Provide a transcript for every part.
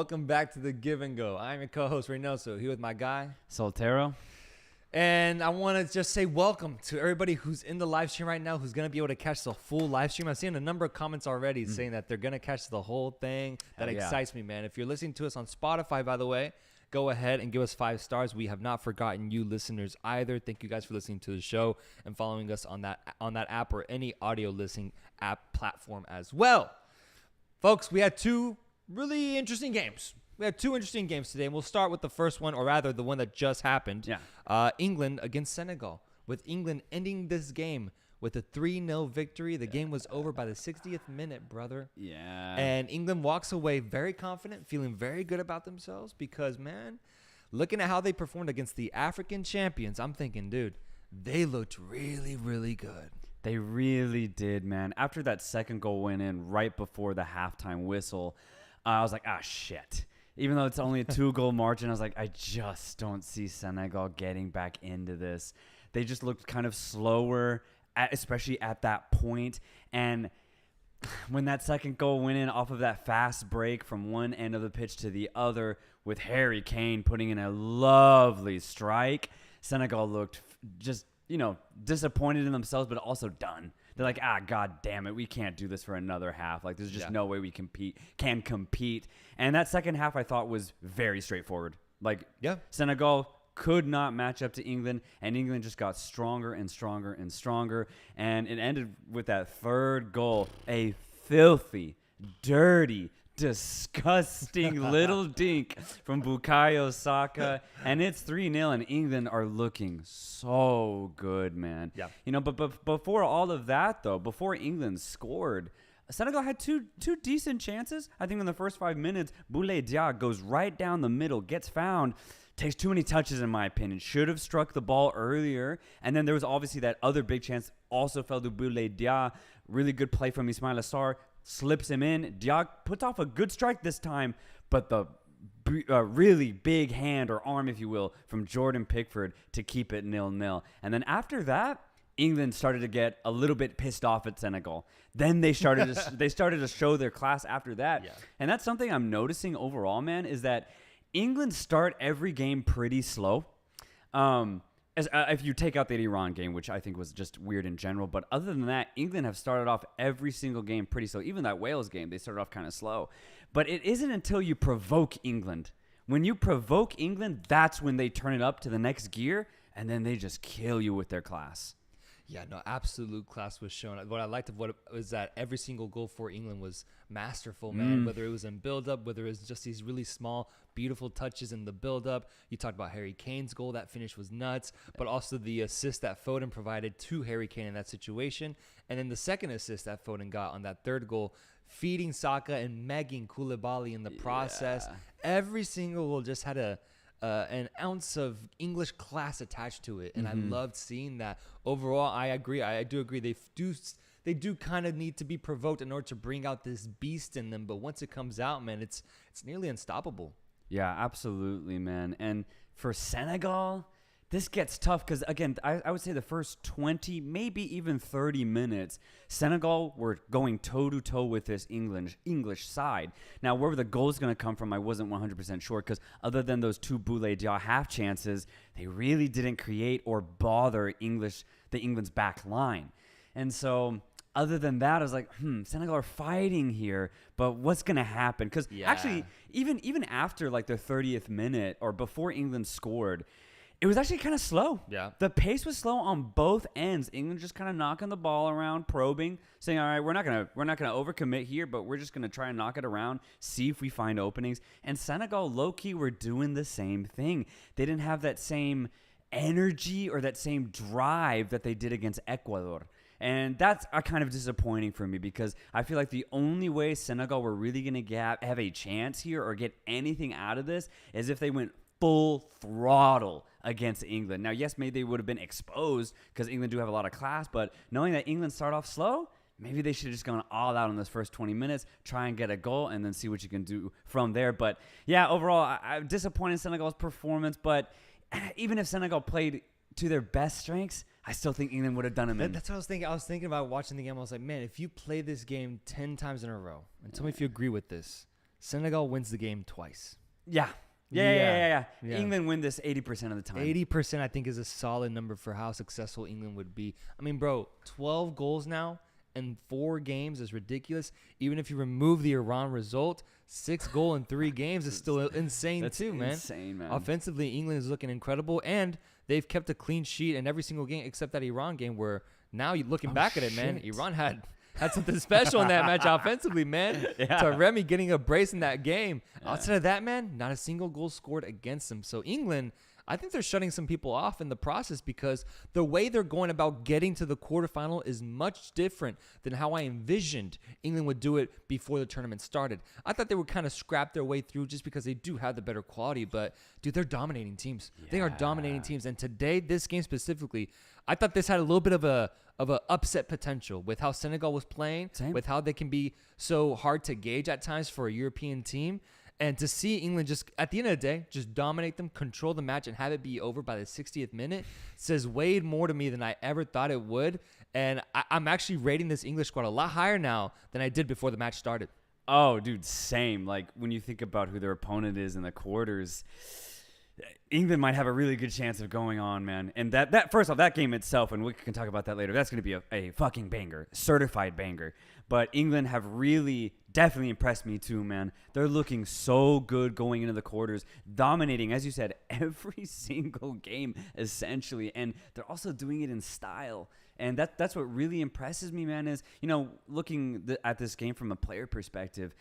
Welcome back to The Give and Go. I'm your co-host, Reynoso, here with my guy, Soltero. And I want to just say welcome to everybody who's in the live stream right now, who's going to be able to catch the full live stream. I've seen a number of comments already saying that they're going to catch the whole thing. That excites me, man. If you're listening to us on Spotify, by the way, go ahead and give us 5 stars. We have not forgotten you listeners either. Thank you guys for listening to the show and following us on that app or any audio listening app platform as well. Folks, we had 2 really interesting games. We had 2 interesting games today, and we'll start with the first one, or rather the one that just happened. England against Senegal, with England ending this game with a 3-0 victory. The game was over by the 60th minute, brother. Yeah. And England walks away very confident, feeling very good about themselves because, man, looking at how they performed against the African champions, I'm thinking, dude, they looked really, really good. They really did, man. After that second goal went in right before the halftime whistle, I was like, shit. Even though it's only a 2-goal margin, I was like, I just don't see Senegal getting back into this. They just looked kind of slower, especially at that point. And when that second goal went in off of that fast break from one end of the pitch to the other, with Harry Kane putting in a lovely strike, Senegal looked just, disappointed in themselves, but also done. They're like, God damn it, we can't do this for another half. Like, there's just no way we can compete. And that second half, I thought, was very straightforward. Like, Senegal could not match up to England, and England just got stronger and stronger and stronger. And it ended with that third goal, a filthy, dirty, disgusting little dink from Bukayo Saka, and it's 3-0, and England are looking so good, man. But before all of that, though, before England scored, Senegal had two decent chances. I think in the first 5 minutes, Boulaye Dia goes right down the middle, gets found, takes too many touches in my opinion, should have struck the ball earlier, and then there was obviously that other big chance also fell to Boulaye Dia. Really good play from Ismaila Sarr. Slips him in. Diak puts off a good strike this time, but the really big hand or arm, if you will, from Jordan Pickford to keep it 0-0. And then after that, England started to get a little bit pissed off at Senegal. Then they started to show their class after that. And that's something I'm noticing overall, man, is that England start every game pretty slow. If you take out that Iran game, which I think was just weird in general. But other than that, England have started off every single game pretty slow. Even that Wales game, they started off kind of slow. But it isn't until you provoke England. When you provoke England, that's when they turn it up to the next gear, and then they just kill you with their class. Yeah, no, absolute class was shown. What I liked of what was that every single goal for England was masterful, man. Whether it was in build-up, whether it was just these really small, beautiful touches in the build-up. You talked about Harry Kane's goal. That finish was nuts. But also the assist that Foden provided to Harry Kane in that situation. And then the second assist that Foden got on that third goal, feeding Saka and megging Koulibaly in the process. Every single goal just had an ounce of English class attached to it, and I loved seeing that. Overall, I agree. I do agree. They do kind of need to be provoked in order to bring out this beast in them. But once it comes out, man, it's nearly unstoppable. Yeah, absolutely, man. And for Senegal, this gets tough because, again, I would say the first 20, maybe even 30 minutes, Senegal were going toe-to-toe with this English side. Now, where the goal is going to come from, I wasn't 100% sure because other than those 2 Boulaye Dia half chances, they really didn't create or bother England's back line. And so other than that, I was like, Senegal are fighting here, but what's going to happen? Because actually, even after like the 30th minute or before England scored, it was actually kind of slow. Yeah. The pace was slow on both ends. England just kind of knocking the ball around, probing, saying, all right, we're not gonna overcommit here, but we're just going to try and knock it around, see if we find openings. And Senegal, low-key, were doing the same thing. They didn't have that same energy or that same drive that they did against Ecuador. And that's kind of disappointing for me because I feel like the only way Senegal were really going to have a chance here or get anything out of this is if they went full throttle against England. Now, yes, maybe they would have been exposed because England do have a lot of class, but knowing that England start off slow, maybe they should have just gone all out in those first 20 minutes, try and get a goal, and then see what you can do from there. But, yeah, overall, I'm disappointed in Senegal's performance, but even if Senegal played to their best strengths, I still think England would have done them in. That's what I was thinking. I was thinking about watching the game. I was like, man, if you play this game 10 times in a row, and tell me if you agree with this, Senegal wins the game twice. Yeah. England win this 80% of the time. 80%, I think, is a solid number for how successful England would be. I mean, bro, 12 goals now in 4 games is ridiculous. Even if you remove the Iran result, 6 goals in 3 games is still insane too, man. Insane, man. Offensively, England is looking incredible, and they've kept a clean sheet in every single game except that Iran game where now you're looking back at it, man. Iran had something special in that match offensively, man. Taremi getting a brace in that game. Outside of that, man, not a single goal scored against them. So England, I think they're shutting some people off in the process because the way they're going about getting to the quarterfinal is much different than how I envisioned England would do it before the tournament started. I thought they would kind of scrap their way through just because they do have the better quality. But, dude, they're dominating teams. Yeah. They are dominating teams. And today, this game specifically, I thought this had a little bit of a upset potential with how Senegal was playing, with how they can be so hard to gauge at times for a European team. And to see England just, at the end of the day, just dominate them, control the match, and have it be over by the 60th minute says way more to me than I ever thought it would. And I'm actually rating this English squad a lot higher now than I did before the match started. Oh, dude, same. Like, when you think about who their opponent is in the quarters, England might have a really good chance of going on, man. And that first off, that game itself, and we can talk about that later, that's going to be a fucking banger, certified banger. But England have really definitely impressed me too, man. They're looking so good going into the quarters, dominating, as you said, every single game, essentially. And they're also doing it in style. And that's what really impresses me, man, is, looking at this game from a player perspective,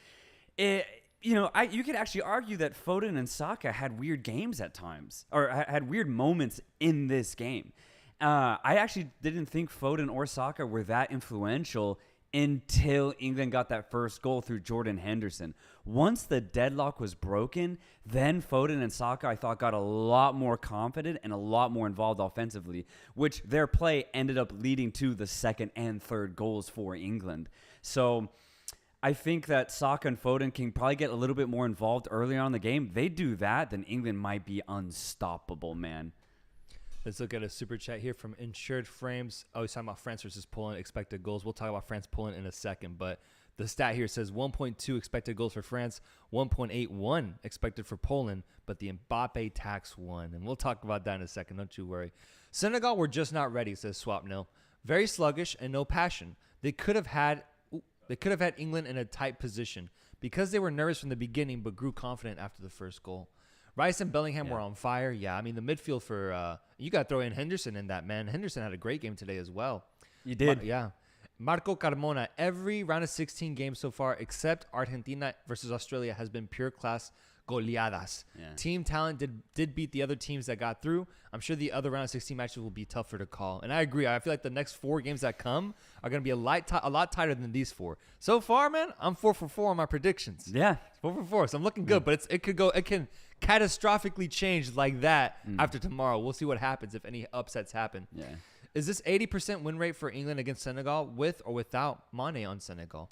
you could actually argue that Foden and Saka had weird games at times, or had weird moments in this game. I actually didn't think Foden or Saka were that influential until England got that first goal through Jordan Henderson. Once the deadlock was broken, then Foden and Saka, I thought, got a lot more confident and a lot more involved offensively, which their play ended up leading to the second and third goals for England. So I think that Saka and Foden can probably get a little bit more involved earlier on in the game. They do that, then England might be unstoppable, man. Let's look at a super chat here from Insured Frames. Oh, he's talking about France versus Poland expected goals. We'll talk about France-Poland in a second, but the stat here says 1.2 expected goals for France, 1.81 expected for Poland, but the Mbappe tax won. And we'll talk about that in a second, don't you worry. Senegal were just not ready, says Swap Nil. Very sluggish and no passion. They could have had England in a tight position because they were nervous from the beginning but grew confident after the first goal. Rice and Bellingham were on fire. Yeah, I mean, the midfield for you got to throw in Henderson in that, man. Henderson had a great game today as well. You did. Yeah. Marco Carmona, every round of 16 games so far except Argentina versus Australia has been pure class goleadas. Yeah. Team talent did beat the other teams that got through. I'm sure the other round of 16 matches will be tougher to call. And I agree. I feel like the next 4 games that come are going to be a lot tighter than these 4. So far, man, I'm 4 for 4 on my predictions. Yeah. 4 for 4. So I'm looking good, but it can catastrophically change like that after tomorrow. We'll see what happens if any upsets happen. Yeah. Is this 80% win rate for England against Senegal with or without Mane on Senegal?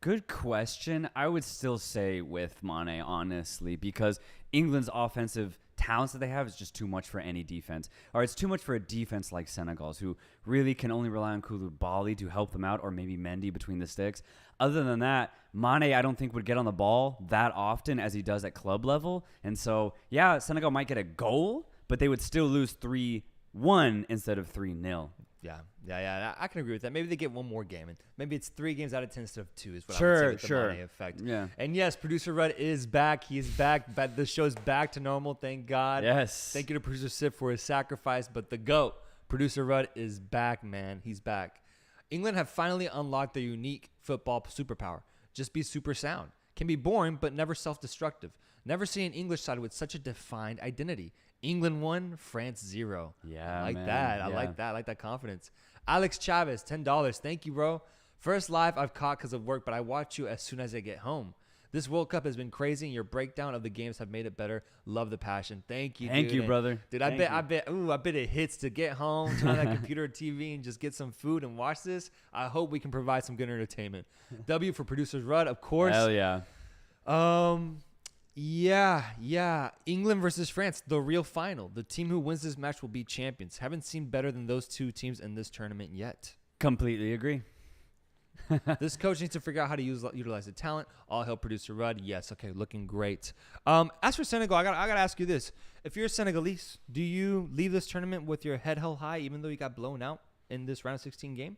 Good question. I would still say with Mane, honestly, because England's offensive talents that they have is just too much for any defense. Or it's too much for a defense like Senegal's, who really can only rely on Koulibaly to help them out, or maybe Mendy between the sticks. Other than that, Mane, I don't think, would get on the ball that often as he does at club level. And so, yeah, Senegal might get a goal, but they would still lose 3-1 instead of 3-0. Yeah. I can agree with that. Maybe they get one more game, and maybe it's 3 games out of 10 instead of 2 is what I would say with the Mane effect. Yeah. And yes, producer Rudd is back. He is back. The show's back to normal. Thank God. Yes. Thank you to producer Sip for his sacrifice. But the GOAT, producer Rudd, is back, man. He's back. England have finally unlocked their unique football superpower. Just be super sound. Can be boring, but never self-destructive. Never see an English side with such a defined identity. England 1, France 0. Yeah, I like man. that. Yeah. I like that. I like that confidence. Alex Chavez, $10. Thank you, bro. First live I've caught because of work, but I watch you as soon as I get home. This World Cup has been crazy, and your breakdown of the games have made it better. Love the passion. Thank you, Thank you, brother. Dude, I bet it hits to get home, turn on that computer or TV, and just get some food and watch this. I hope we can provide some good entertainment. W for producers Rudd, of course. Hell yeah. Yeah. England versus France, the real final. The team who wins this match will be champions. Haven't seen better than those 2 teams in this tournament yet. Completely agree. This coach needs to figure out how to utilize the talent. All help producer Rudd. Yes, okay, looking great. As for Senegal, I gotta ask you this: if you're Senegalese, do you leave this tournament with your head held high, even though you got blown out in this round of 16 game?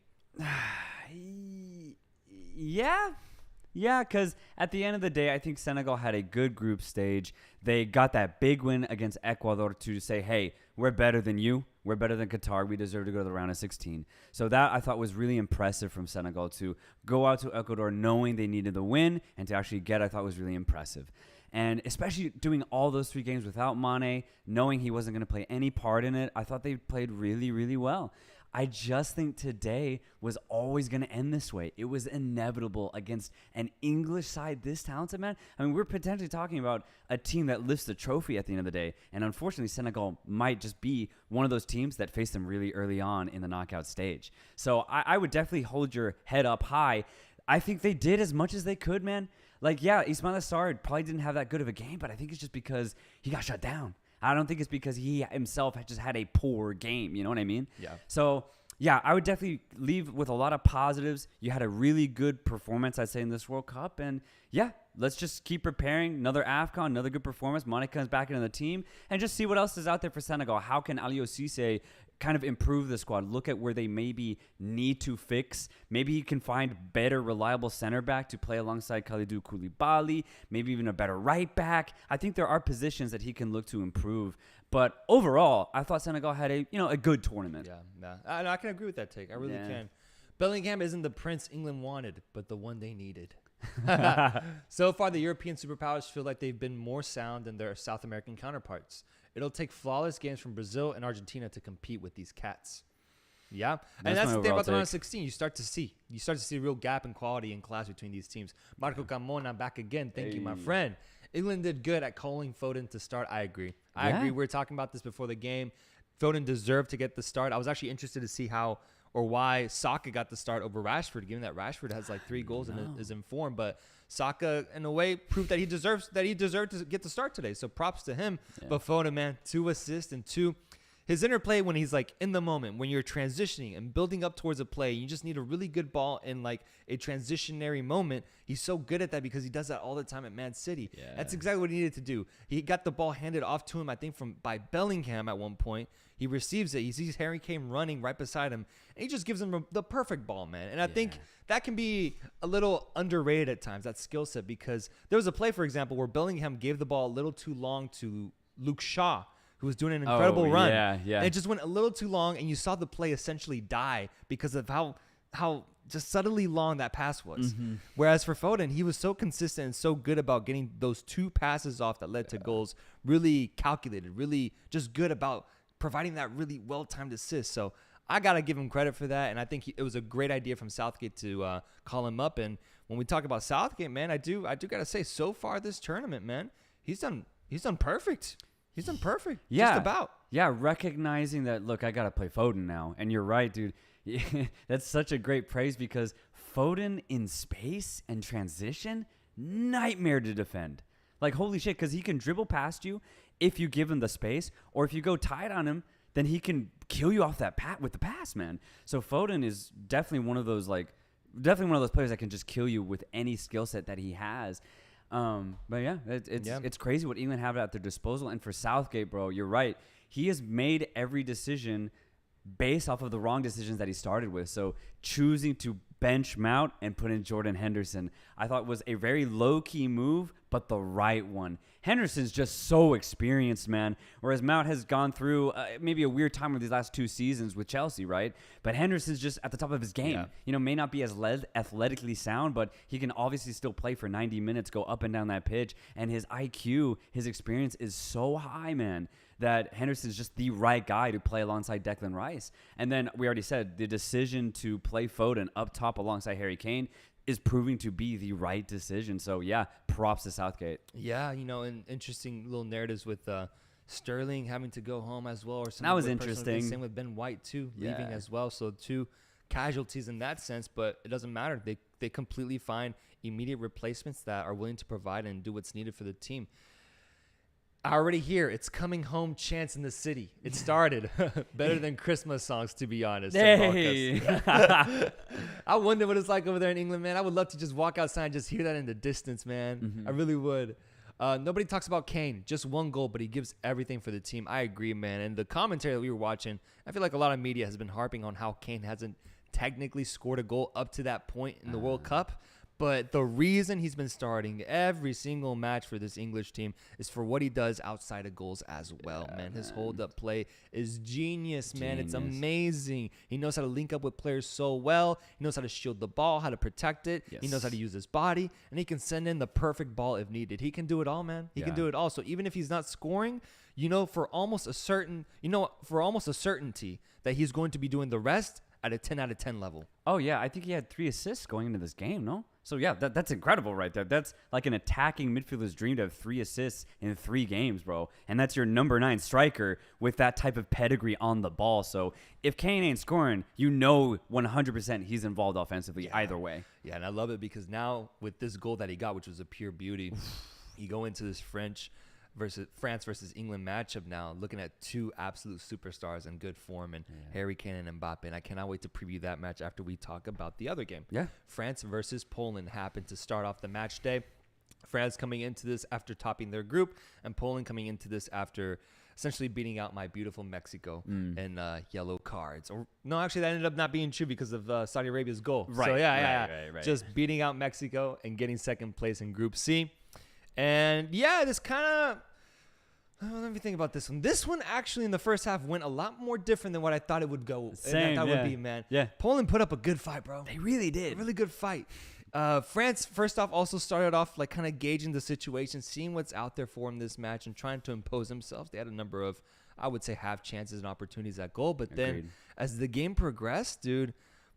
Yeah, because at the end of the day, I think Senegal had a good group stage. They got that big win against Ecuador to say, hey, we're better than you. We're better than Qatar. We deserve to go to the round of 16. So that I thought was really impressive from Senegal to go out to Ecuador knowing they needed the win and to actually get, I thought was really impressive. And especially doing all those 3 games without Mane, knowing he wasn't going to play any part in it, I thought they played really, really well. I just think today was always going to end this way. It was inevitable against an English side this talented, man. I mean, we're potentially talking about a team that lifts the trophy at the end of the day. And unfortunately, Senegal might just be one of those teams that face them really early on in the knockout stage. So I would definitely hold your head up high. I think they did as much as they could, man. Like, yeah, Ismaila Sarr probably didn't have that good of a game, but I think it's just because he got shut down. I don't think it's because he himself just had a poor game. You know what I mean? Yeah. So, yeah, I would definitely leave with a lot of positives. You had a really good performance, I'd say, in this World Cup. And, yeah, let's just keep preparing. Another AFCON, another good performance. Mane comes back into the team. And just see what else is out there for Senegal. How can Aliou Cisse kind of improve the squad? Look at where they maybe need to fix. Maybe he can find better, reliable center back to play alongside Kalidou Koulibaly. Maybe even a better right back. I think there are positions that he can look to improve. But overall, I thought Senegal had a good tournament. Yeah. I can agree with that take. I really can. Bellingham isn't the prince England wanted, but the one they needed. So far, the European superpowers feel like they've been more sound than their South American counterparts. It'll take flawless games from Brazil and Argentina to compete with these cats. Yeah. And that's the thing about the round of 16. You start to see a real gap in quality and class between these teams. Marco Carmona back again. Thank you, my friend. England did good at calling Foden to start. I agree. I agree. We were talking about this before the game. Foden deserved to get the start. I was actually interested to see how or why Saka got the start over Rashford, given that Rashford has like 3 goals and is in form. But Saka, in a way, proved that he deserved to get the start today. So props to him. Yeah. But Foden, man, 2 assists and 2. His interplay when he's like in the moment, when you're transitioning and building up towards a play, you just need a really good ball in like a transitionary moment. He's so good at that because he does that all the time at Man City. Yeah. That's exactly what he needed to do. He got the ball handed off to him, I think, by Bellingham at one point. He receives it. He sees Harry Kane running right beside him, and he just gives him the perfect ball, man. And I think that can be a little underrated at times, that skill set, because there was a play, for example, where Bellingham gave the ball a little too long to Luke Shaw, who was doing an incredible run. Yeah. And it just went a little too long, and you saw the play essentially die because of how just subtly long that pass was. Mm-hmm. Whereas for Foden, he was so consistent and so good about getting those 2 passes off that led to goals, really calculated, really just good about providing that really well-timed assist. So I got to give him credit for that, and I think it was a great idea from Southgate to call him up. And when we talk about Southgate, man, I do got to say, so far this tournament, man, he's done perfect. He's done perfect. Yeah. Just about. Yeah, recognizing that, look, I got to play Foden now. And you're right, dude. That's such a great praise because Foden in space and transition, nightmare to defend. Like, holy shit, because he can dribble past you if you give him the space, or if you go tight on him, then he can kill you off that with the pass, man. So Foden is definitely one of those players that can just kill you with any skill set that he has. But yeah, it's crazy what England have at their disposal. And for Southgate, bro, you're right. He has made every decision based off of the wrong decisions that he started with. So choosing to bench Mount and put in Jordan Henderson, I thought was a very low-key move, but the right one. Henderson's just so experienced, man, whereas Mount has gone through maybe a weird time with these last 2 seasons with Chelsea, right? But Henderson's just at the top of his game. Yeah. May not be as athletically sound, but he can obviously still play for 90 minutes, go up and down that pitch, and his IQ, his experience is so high, man, that Henderson's just the right guy to play alongside Declan Rice. And then we already said the decision to play Foden up top alongside Harry Kane is proving to be the right decision. So, yeah, props to Southgate. Yeah, and interesting little narratives with Sterling having to go home as well. Or something. That was interesting. Same with Ben White, too, leaving as well. So 2 casualties in that sense, but it doesn't matter. They completely find immediate replacements that are willing to provide and do what's needed for the team. I already hear it's coming home chants in the city. It started better than Christmas songs, to be honest. Hey. I wonder what it's like over there in England, man. I would love to just walk outside and just hear that in the distance, man. Mm-hmm. I really would. Nobody talks about Kane. Just one goal, but he gives everything for the team. I agree, man. And the commentary that we were watching, I feel like a lot of media has been harping on how Kane hasn't technically scored a goal up to that point in the World Cup. But the reason he's been starting every single match for this English team is for what he does outside of goals as well, man. His hold-up play is genius, man. It's amazing. He knows how to link up with players so well. He knows how to shield the ball, how to protect it. He knows how to use his body, and he can send in the perfect ball if needed. He can do it all, man. He can do it all. So even if he's not scoring, for almost a certainty that he's going to be doing the rest at a 10 out of 10 level. Oh, yeah. I think he had 3 assists going into this game, no? So, yeah, that's incredible right there. That's like an attacking midfielder's dream to have 3 assists in 3 games, bro. And that's your number 9 striker with that type of pedigree on the ball. So if Kane ain't scoring, 100% he's involved offensively either way. Yeah, and I love it because now with this goal that he got, which was a pure beauty, you go into this France versus England matchup now, looking at 2 absolute superstars in good form, and Harry Kane and Mbappe. And I cannot wait to preview that match after we talk about the other game. Yeah. France versus Poland happened to start off the match day. France coming into this after topping their group, and Poland coming into this after essentially beating out my beautiful Mexico in yellow cards. Or no, actually that ended up not being true because of Saudi Arabia's goal. Right. So Right. just beating out Mexico and getting second place in Group C. And yeah, this kind of, let me think about this one. This one actually in the first half went a lot more different than what I thought it would go. Same, would be, man. Yeah. Poland put up a good fight, bro. They really did. A really good fight. France, first off, also started off like kind of gauging the situation, seeing what's out there for him this match and trying to impose themselves. They had a number of, I would say, half chances and opportunities at goal. But then as the game progressed, dude,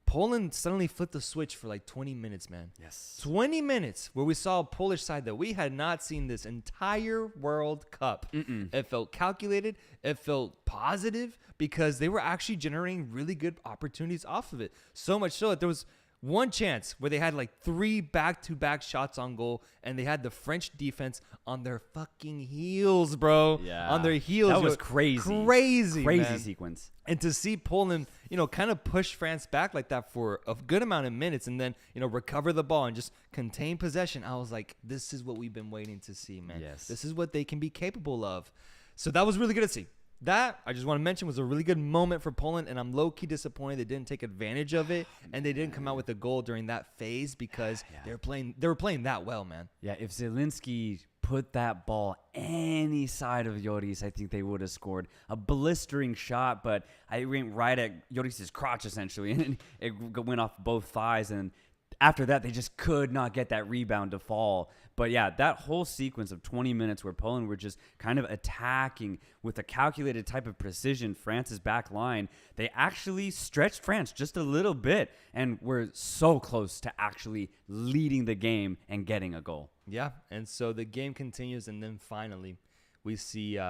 Poland suddenly flipped the switch for like 20 minutes, man. Yes. 20 minutes where we saw a Polish side that we had not seen this entire World Cup. It felt calculated. It felt positive because they were actually generating really good opportunities off of it. So much so that there was one chance where they had like 3 back-to-back shots on goal, and they had the French defense on their fucking heels, bro. Yeah. On their heels. That was crazy. Crazy man. Sequence. And to see Poland, kind of push France back like that for a good amount of minutes and then, recover the ball and just contain possession, I was like, this is what we've been waiting to see, man. Yes. This is what they can be capable of. So that was really good to see. That, I just want to mention, was a really good moment for Poland, and I'm low-key disappointed they didn't take advantage of it, and they didn't come out with a goal during that phase because they were playing that well, man. Yeah, if Zelensky put that ball any side of Lloris, I think they would have scored. A blistering shot, but I went right at Lloris' crotch, essentially, and it went off both thighs, and after that, they just could not get that rebound to fall. But yeah, that whole sequence of 20 minutes where Poland were just kind of attacking with a calculated type of precision France's back line, they actually stretched France just a little bit and were so close to actually leading the game and getting a goal. Yeah, and so the game continues, and then finally we see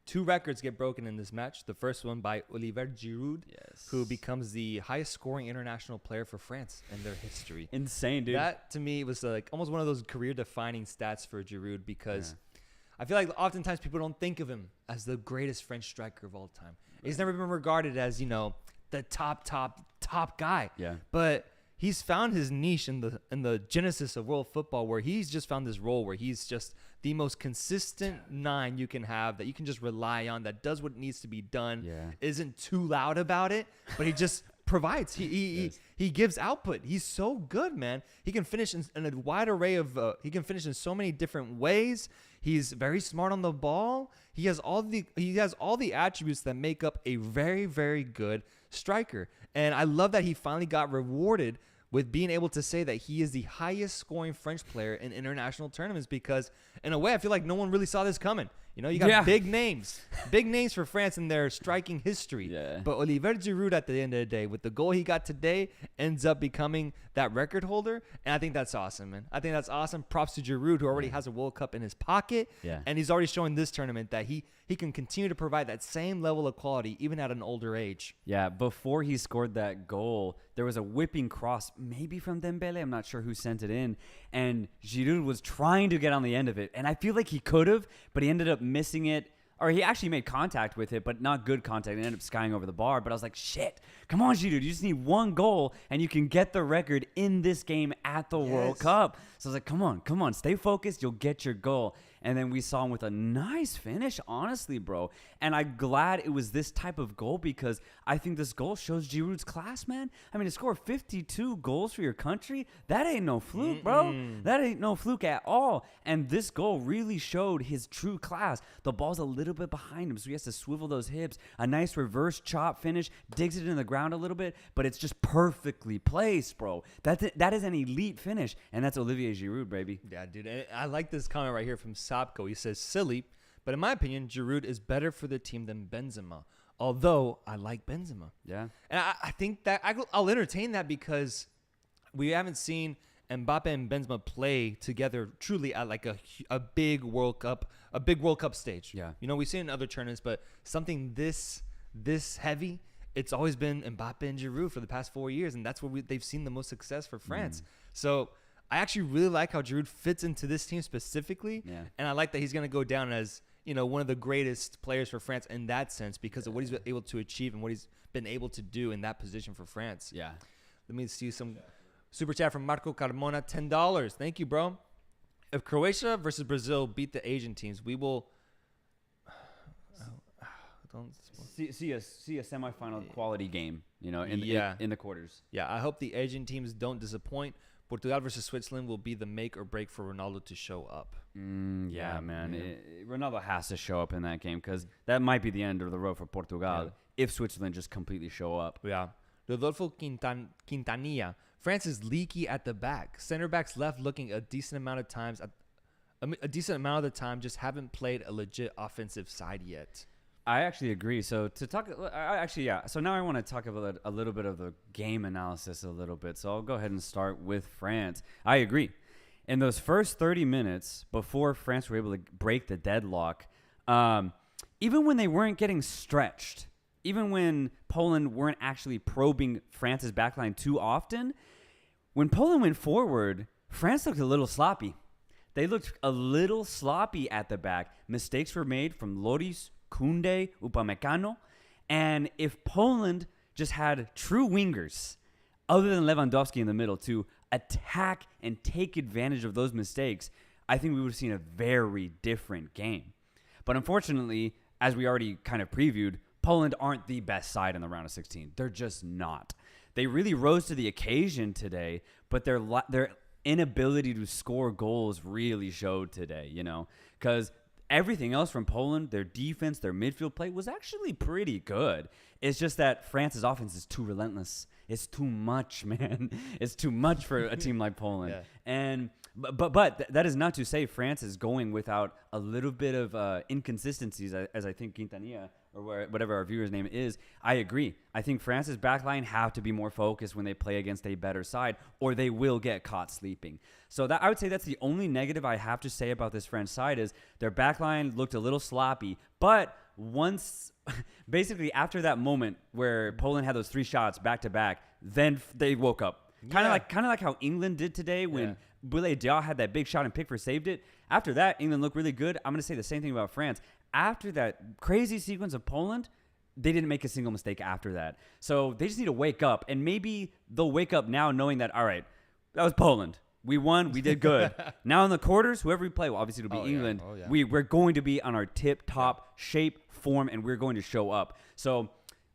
2 records get broken in this match. The first one by Olivier Giroud, who becomes the highest scoring international player for France in their history. Insane, dude. That, to me, was like almost one of those career-defining stats for Giroud because I feel like oftentimes people don't think of him as the greatest French striker of all time. He's never been regarded as, the top guy. Yeah. But he's found his niche in the genesis of world football, where he's just found this role where he's just the most consistent 9 you can have, that you can just rely on, that does what needs to be done, isn't too loud about it, but he just provides. He gives output. He's so good, man. He can finish in a wide array of he can finish in so many different ways. He's very smart on the ball. He has all the attributes that make up a very, very good striker. And I love that he finally got rewarded with being able to say that he is the highest scoring French player in international tournaments, because in a way I feel like no one really saw this coming. You got big names for France in their striking history. Yeah. But Olivier Giroud, at the end of the day, with the goal he got today, ends up becoming that record holder. And I think that's awesome, man. I think that's awesome. Props to Giroud, who already has a World Cup in his pocket. Yeah. And he's already showing this tournament that he can continue to provide that same level of quality even at an older age. Yeah, before he scored that goal, there was a whipping cross, maybe from Dembele. I'm not sure who sent it in. And Giroud was trying to get on the end of it. And I feel like he could have, but he ended up missing it. Or he actually made contact with it, but not good contact. It ended up skying over the bar. But I was like, shit, come on, Giroud. You just need one goal, and you can get the record in this game at the World Cup. So I was like, come on, stay focused. You'll get your goal. And then we saw him with a nice finish, honestly, bro. And I'm glad it was this type of goal because I think this goal shows Giroud's class, man. I mean, to score 52 goals for your country, that ain't no fluke, bro. That ain't no fluke at all. And this goal really showed his true class. The ball's a little bit behind him, so he has to swivel those hips. A nice reverse chop finish, digs it in the ground a little bit, but it's just perfectly placed, bro. That is an elite finish, and that's Olivier Giroud, baby. Yeah, dude. And I like this comment right here from Sapko. He says, silly, but in my opinion, Giroud is better for the team than Benzema. Although I like Benzema. Yeah. And I think that I'll entertain that because we haven't seen Mbappe and Benzema play together truly at like a big World Cup stage. Yeah. You know, we've seen it in other tournaments, but something this heavy, it's always been Mbappe and Giroud for the past 4 years, and that's where they've seen the most success for France. So I actually really like how Giroud fits into this team specifically, and I like that he's going to go down as, you know, one of the greatest players for France in that sense because of what he's been able to achieve and what he's been able to do in that position for France. Yeah. Let me see some super chat from Marco Carmona, $10. Thank you, bro. If Croatia versus Brazil beat the Asian teams, we will see a semifinal quality game, you know, in the quarters. Yeah, I hope the Asian teams don't disappoint. Portugal versus Switzerland will be the make or break for Ronaldo to show up. Man. Yeah. Ronaldo has to show up in that game because that might be the end of the road for Portugal if Switzerland just completely show up. Yeah. Rodolfo Quintanilla. France is leaky at the back. Center backs left looking a decent amount of the time just haven't played a legit offensive side yet. I actually agree. So So now I want to talk about a little bit of the game analysis a little bit. So I'll go ahead and start with France. I agree. In those first 30 minutes before France were able to break the deadlock, even when they weren't getting stretched, even when Poland weren't actually probing France's backline too often, when Poland went forward, France looked a little sloppy. They looked a little sloppy at the back. Mistakes were made from Lloris, Koundé, Upamecano. And if Poland just had true wingers, other than Lewandowski in the middle, to attack and take advantage of those mistakes, I think we would have seen a very different game. But unfortunately, as we already kind of previewed, Poland aren't the best side in the round of 16. They're just not. They really rose to the occasion today, but their inability to score goals really showed today, you know, because everything else from Poland, their defense, their midfield play was actually pretty good. It's just that France's offense is too relentless. It's too much, man. It's too much for a team like Poland. And but that is not to say France is going without a little bit of inconsistencies, as I think Quintanilla or whatever our viewer's name is. I agree. I think France's backline have to be more focused when they play against a better side, or they will get caught sleeping. So that I would say that's the only negative I have to say about this French side is their backline looked a little sloppy. But once, basically after that moment where Poland had those 3 shots back to back, then they woke up. Kind of like how England did today when Boulaye Dia had that big shot and Pickford saved it. After that, England looked really good. I'm going to say the same thing about France. After that crazy sequence of Poland, they didn't make a single mistake after that. So they just need to wake up, and maybe they'll wake up now knowing that, all right, that was Poland. We won. We did good. Now in the quarters, whoever we play, well, obviously it'll be England. Yeah. We're going to be on our tip-top shape, form, and we're going to show up. So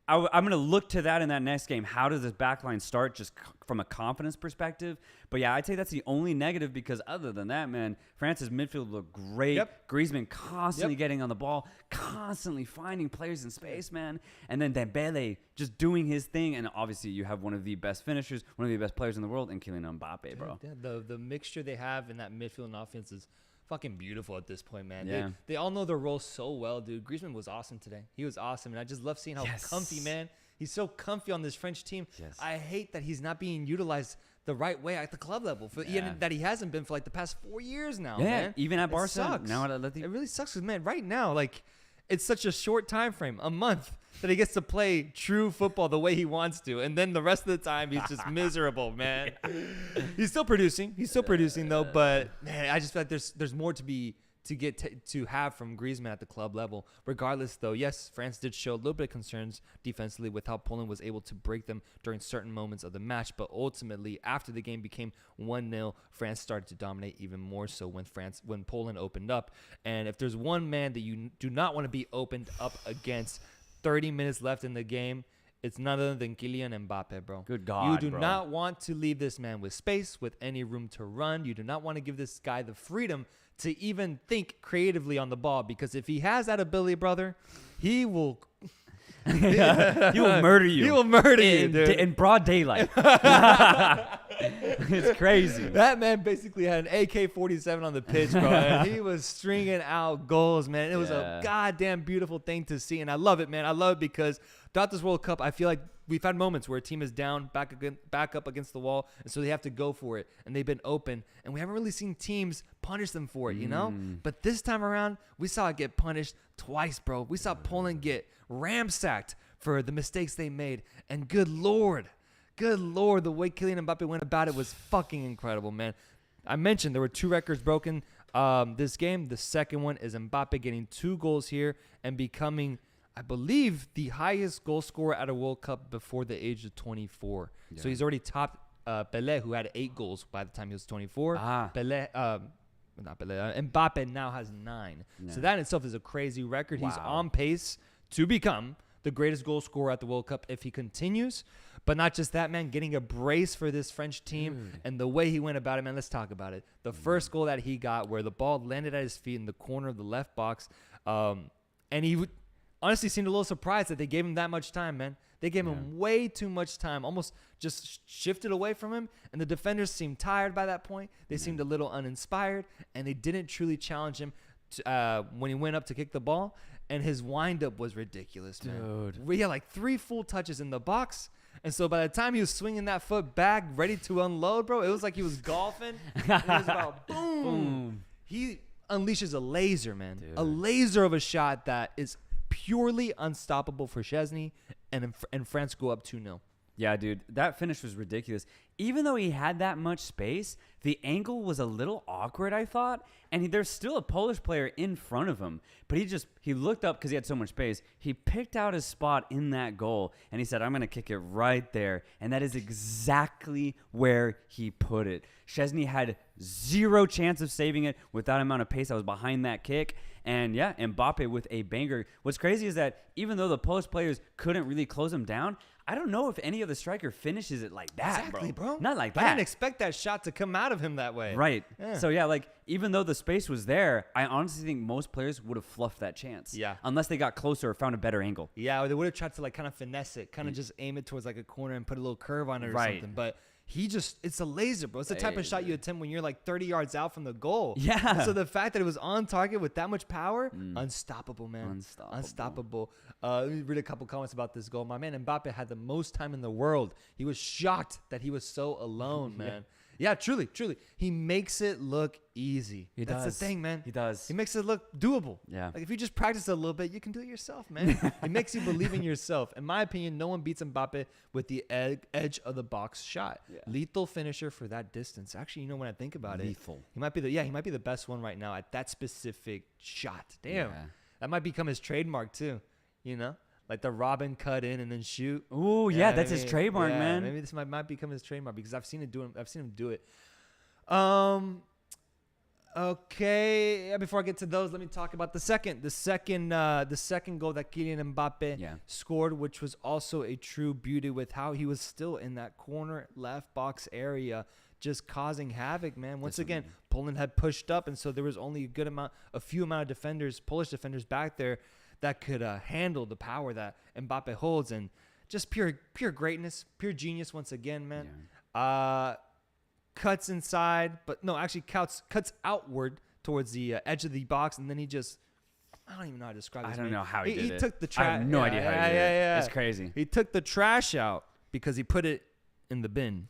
I'm going to look to that in that next game. How does this backline start just from a confidence perspective? But, yeah, I'd say that's the only negative because other than that, man, France's midfield looked great. Griezmann constantly getting on the ball, constantly finding players in space, man. And then Dembele just doing his thing. And, obviously, you have one of the best finishers, one of the best players in the world, and Kylian Mbappe, bro. Yeah, the mixture they have in that midfield and offense is fucking beautiful at this point, man. They all know their role so well, dude. Griezmann was awesome today. He was awesome, and I just love seeing how comfy, man. He's so comfy on this French team. I hate that he's not being utilized the right way at the club level that he hasn't been for like the past 4 years now. Man. Even at Barca. Sucks. Now it really sucks because, man, right now, like, it's such a short time frame, a month, that he gets to play true football the way he wants to, and then the rest of the time he's just miserable, man. He's still producing though, but man, I just feel like there's more to be to have from Griezmann at the club level. Regardless, though, yes, France did show a little bit of concerns defensively with how Poland was able to break them during certain moments of the match. But ultimately, after the game became 1-0, France started to dominate even more so when Poland opened up. And if there's one man that you do not want to be opened up against 30 minutes left in the game, it's none other than Kylian Mbappe, bro. Good God, You do bro. not want to leave this man with space, with any room to run. You do not want to give this guy the freedom to even think creatively on the ball, because if he has that ability, brother, he will He will murder you. He will murder you, dude. In broad daylight. It's crazy. That man basically had an AK-47 on the pitch, bro. And he was stringing out goals, man. It was a goddamn beautiful thing to see, and I love it, man. I love it because throughout this World Cup, I feel like we've had moments where a team is down, back up against the wall, and so they have to go for it, and they've been open, and we haven't really seen teams punish them for it, you know? But this time around, we saw it get punished twice, bro. We saw Poland get ramsacked for the mistakes they made, and good Lord, the way Kylian Mbappe went about it was fucking incredible, man. I mentioned there were 2 records broken this game. The second one is Mbappe getting 2 goals here and becoming, I believe, the highest goal scorer at a World Cup before the age of 24. Yeah. So he's already topped Pelé, who had 8 goals by the time he was 24. Mbappe now has 9. Yeah. So that in itself is a crazy record. Wow. He's on pace to become the greatest goal scorer at the World Cup if he continues. But not just that, man, getting a brace for this French team and the way he went about it, man, let's talk about it. The first goal that he got where the ball landed at his feet in the corner of the left box, and he honestly seemed a little surprised that they gave him that much time, man. They gave him way too much time, almost just shifted away from him, and the defenders seemed tired by that point. They seemed a little uninspired, and they didn't truly challenge him when he went up to kick the ball, and his windup was ridiculous, man. Dude. We had like 3 full touches in the box, and so by the time he was swinging that foot back, ready to unload, bro, it was like he was golfing. It was about boom. He unleashes a laser, man. Dude. A laser of a shot that is purely unstoppable for Szczęsny, and France go up 2-0. Yeah, dude, that finish was ridiculous. Even though he had that much space, the angle was a little awkward, I thought. And there's still a Polish player in front of him. But he looked up because he had so much space. He picked out his spot in that goal, and he said, I'm going to kick it right there. And that is exactly where he put it. Szczęsny had 0 chance of saving it with that amount of pace that was behind that kick. And, yeah, Mbappe with a banger. What's crazy is that even though the Polish players couldn't really close him down, I don't know if any other striker finishes it like that, exactly, bro. Not like that. I didn't expect that shot to come out of him that way. Right. Yeah. So, yeah, like, even though the space was there, I honestly think most players would have fluffed that chance. Yeah. Unless they got closer or found a better angle. Yeah, or they would have tried to, like, kind of finesse it, kind of just aim it towards, like, a corner and put a little curve on it or something. But it's a laser, bro. It's the type of shot you attempt when you're like 30 yards out from the goal. Yeah. And so the fact that it was on target with that much power, unstoppable, man. Unstoppable. Let me read a couple comments about this goal. My man Mbappe had the most time in the world. He was shocked that he was so alone, man. Yeah, truly. He makes it look easy. That's the thing, man. He does. He makes it look doable. Yeah. Like if you just practice a little bit, you can do it yourself, man. It makes you believe in yourself. In my opinion, no one beats Mbappe with the edge of the box shot. Yeah. Lethal finisher for that distance. Actually, you know, when I think about it, he might be the best one right now at that specific shot. Damn. Yeah. That might become his trademark too, you know? Like the Robin cut in and then shoot. Ooh, yeah, that's his trademark, man. Maybe this might become his trademark because I've seen him do it. Okay. Before I get to those, let me talk about the second goal that Kylian Mbappe scored, which was also a true beauty with how he was still in that corner left box area, just causing havoc, man. Once again, Poland had pushed up, and so there was only a few amount of defenders, Polish defenders back there that could handle the power that Mbappe holds, and just pure greatness, pure genius once again, man. Yeah. Cuts inside, but no, actually cuts outward towards the edge of the box, and then he just, I don't even know how to describe this. I don't know how he did it. He took the trash. I have no idea how he did it. It's crazy. He took the trash out because he put it in the bin.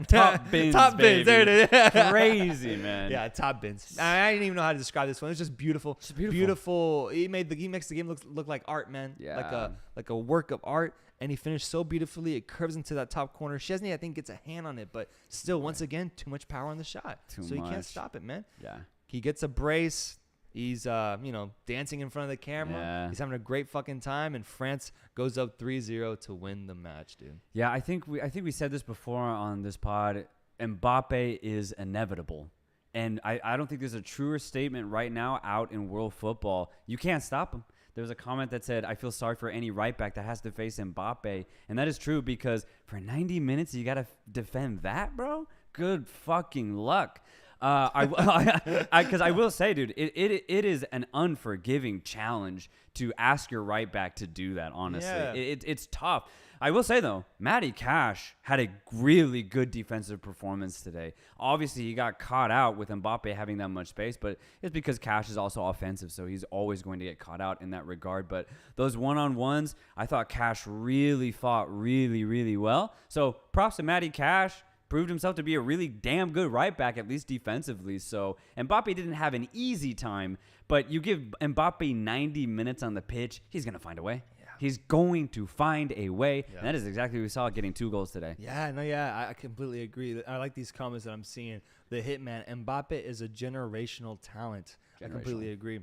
Top bins, baby. There it is. Crazy, man. Yeah, top bins. I didn't even know how to describe this one. It's just beautiful. It's beautiful. He makes the game look like art, man. Yeah. Like a work of art. And he finished so beautifully. It curves into that top corner. Szczęsny, I think, gets a hand on it, but still, once again, too much power on the shot. So he can't stop it, man. Yeah. He gets a brace. He's, dancing in front of the camera. Yeah. He's having a great fucking time, and France goes up 3-0 to win the match, dude. Yeah, I think we said this before on this pod. Mbappe is inevitable. And I don't think there's a truer statement right now out in world football. You can't stop him. There was a comment that said, I feel sorry for any right back that has to face Mbappe. And that is true because for 90 minutes, you got to defend that, bro? Good fucking luck. Because I will say, dude, it is an unforgiving challenge to ask your right back to do that, honestly. Yeah. It's tough. I will say, though, Matty Cash had a really good defensive performance today. Obviously, he got caught out with Mbappe having that much space, but it's because Cash is also offensive, so he's always going to get caught out in that regard. But those one-on-ones, I thought Cash really fought really, really well. So props to Matty Cash. Proved himself to be a really damn good right back, at least defensively. So Mbappe didn't have an easy time, but you give Mbappe 90 minutes on the pitch, he's going to find a way. Yeah. He's going to find a way. Yeah. And that is exactly what we saw getting 2 goals today. I completely agree. I like these comments that I'm seeing. The hitman, Mbappe is a generational talent. I completely agree.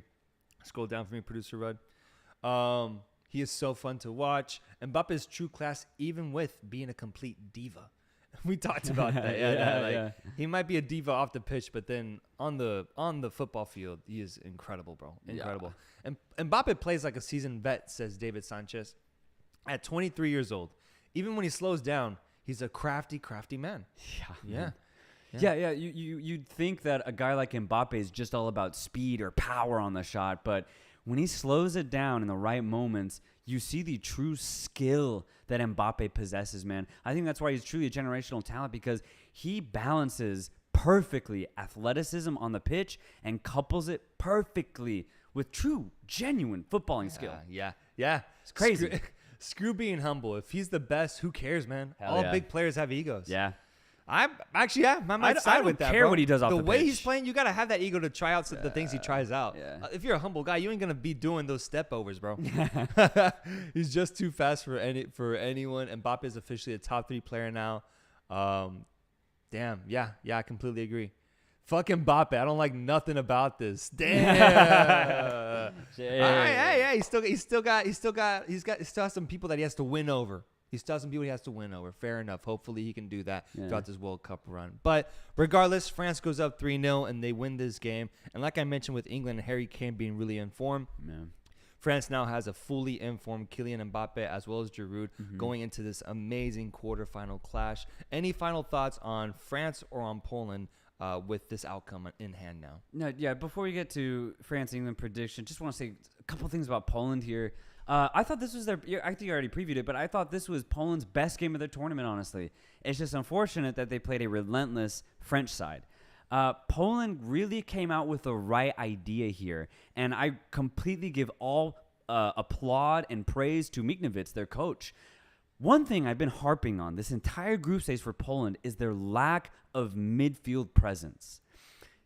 Scroll down for me, producer Rudd. He is so fun to watch. Mbappe's true class, even with being a complete diva. We talked about that. He might be a diva off the pitch, but then on the football field, he is incredible, bro. Incredible. Yeah. And Mbappe plays like a seasoned vet, says David Sanchez. At 23 years old, even when he slows down, he's a crafty man. Yeah. You'd think that a guy like Mbappe is just all about speed or power on the shot, but when he slows it down in the right moments, you see the true skill that Mbappe possesses, man. I think that's why he's truly a generational talent, because he balances perfectly athleticism on the pitch and couples it perfectly with true, genuine footballing skill. Yeah. It's crazy. Screw being humble. If he's the best, who cares, man? All big players have egos. Yeah. I might side with that. I don't care bro. what he does off the pitch. The way he's playing, you got to have that ego to try out the things he tries out. Yeah. If you're a humble guy, you ain't going to be doing those step overs, bro. He's just too fast for anyone. Mbappe is officially a top 3 player now. Damn. Yeah, I completely agree. Fuck Mbappe. I don't like nothing about this. Damn. Hey, he still has some people that he has to win over. He still has some people he has to win over. Fair enough. Hopefully he can do that throughout this World Cup run. But regardless, France goes up 3-0 and they win this game. And like I mentioned with England and Harry Kane being really informed, France now has a fully informed Kylian Mbappe as well as Giroud going into this amazing quarterfinal clash. Any final thoughts on France or on Poland with this outcome in hand now? No, yeah. Before we get to France-England prediction, just want to say a couple things about Poland here. I thought this was I think you already previewed it, but I thought this was Poland's best game of the tournament, honestly. It's just unfortunate that they played a relentless French side. Poland really came out with the right idea here, and I completely give all applaud and praise to Miknevits, their coach. One thing I've been harping on this entire group stage for Poland is their lack of midfield presence.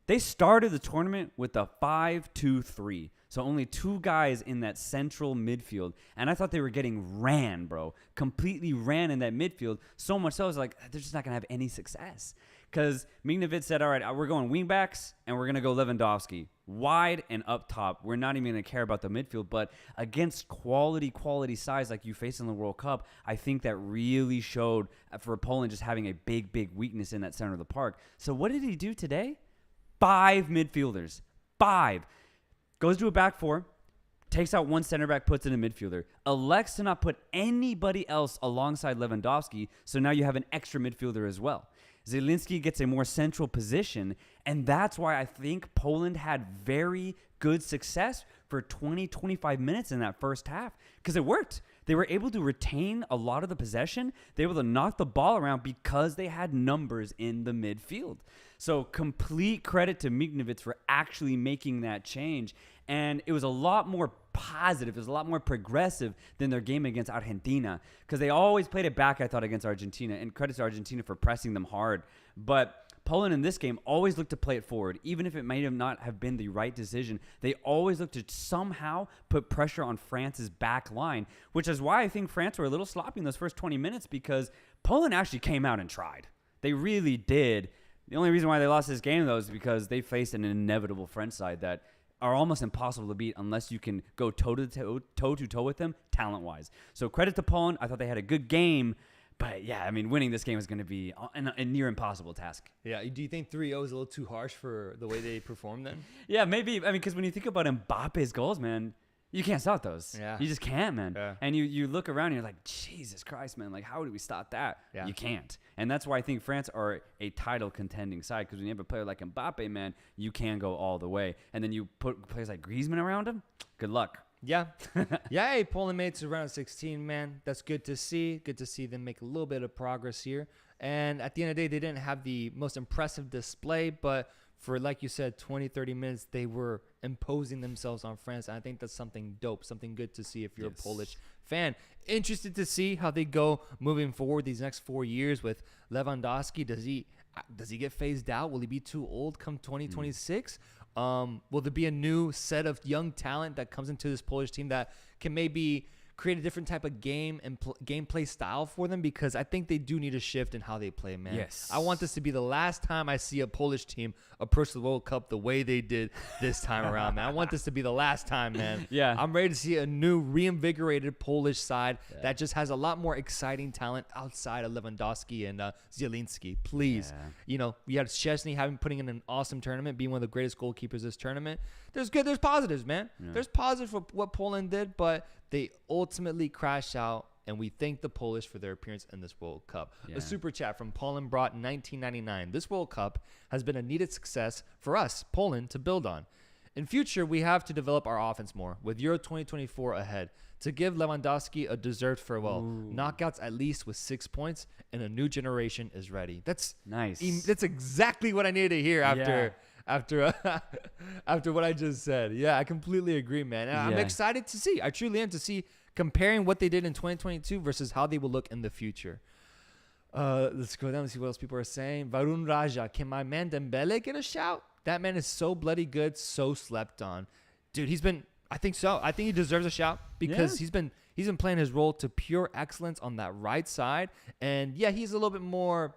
They started the tournament with a 5-2-3. So only 2 guys in that central midfield. And I thought they were getting ran, bro. Completely ran in that midfield. So much so I was like, they're just not going to have any success. Because Miknevits said, all right, we're going wingbacks and we're going to go Lewandowski. Wide and up top. We're not even going to care about the midfield. But against quality size like you face in the World Cup, I think that really showed for Poland just having a big weakness in that center of the park. So what did he do today? 5 midfielders. 5. Goes to a back 4, takes out 1 center back, puts in a midfielder. Elects to not put anybody else alongside Lewandowski, so now you have an extra midfielder as well. Zielinski gets a more central position, and that's why I think Poland had very good success for 20-25 minutes in that first half, because it worked. They were able to retain a lot of the possession. They were able to knock the ball around because they had numbers in the midfield. So complete credit to Miknevits for actually making that change. And it was a lot more positive. It was a lot more progressive than their game against Argentina, because they always played it back, I thought, against Argentina. And credit to Argentina for pressing them hard. But Poland in this game always looked to play it forward. Even if it may not have been the right decision, they always looked to somehow put pressure on France's back line, which is why I think France were a little sloppy in those first 20 minutes, because Poland actually came out and tried. They really did. The only reason why they lost this game, though, is because they faced an inevitable French side that are almost impossible to beat unless you can go toe to toe with them talent wise. So credit to Poland. I thought they had a good game. But yeah, I mean, winning this game is going to be a near impossible task. Yeah. Do you think 3-0 is a little too harsh for the way they performed then? Yeah, maybe. I mean, because when you think about Mbappe's goals, man, you can't stop those. Yeah. You just can't, man. Yeah. And you look around and you're like, Jesus Christ, man. Like, how do we stop that? Yeah. You can't. And that's why I think France are a title contending side. Because when you have a player like Mbappe, man, you can go all the way. And then you put players like Griezmann around him. Good luck. Yeah. Yeah, hey, Poland made it to round 16, man. That's good to see. Good to see them make a little bit of progress here. And at the end of the day, they didn't have the most impressive display, but for, like you said, 20, 30 minutes, they were imposing themselves on France. And I think that's something dope, something good to see if you're a Polish fan. Interested to see how they go moving forward these next 4 years with Lewandowski. Does he get phased out? Will he be too old come 2026? Will there be a new set of young talent that comes into this Polish team that can maybe create a different type of game and gameplay style for them? Because I think they do need a shift in how they play, man. Yes. I want this to be the last time I see a Polish team approach the World Cup the way they did this time around, man. I want this to be the last time, man. Yeah. I'm ready to see a new reinvigorated Polish side that just has a lot more exciting talent outside of Lewandowski and Zielinski. Please. Yeah. You know, we had Szczesny putting in an awesome tournament, being one of the greatest goalkeepers this tournament. There's positives, man. Yeah. There's positives for what Poland did, but they ultimately crashed out, and we thank the Polish for their appearance in this World Cup. Yeah. A super chat from Poland brought 1999. This World Cup has been a needed success for us, Poland, to build on. In future, we have to develop our offense more, with Euro 2024 ahead, to give Lewandowski a deserved farewell. Knockouts at least with 6 points, and a new generation is ready. That's nice. That's exactly what I needed to hear after what I just said. Yeah, I completely agree, man. And I'm excited to see. I truly am, to see comparing what they did in 2022 versus how they will look in the future. Let's go down and see what else people are saying. Varun Raja, can my man Dembele get a shout? That man is so bloody good, so slept on. Dude, I think so. I think he deserves a shout because he's been playing his role to pure excellence on that right side. And yeah, he's a little bit more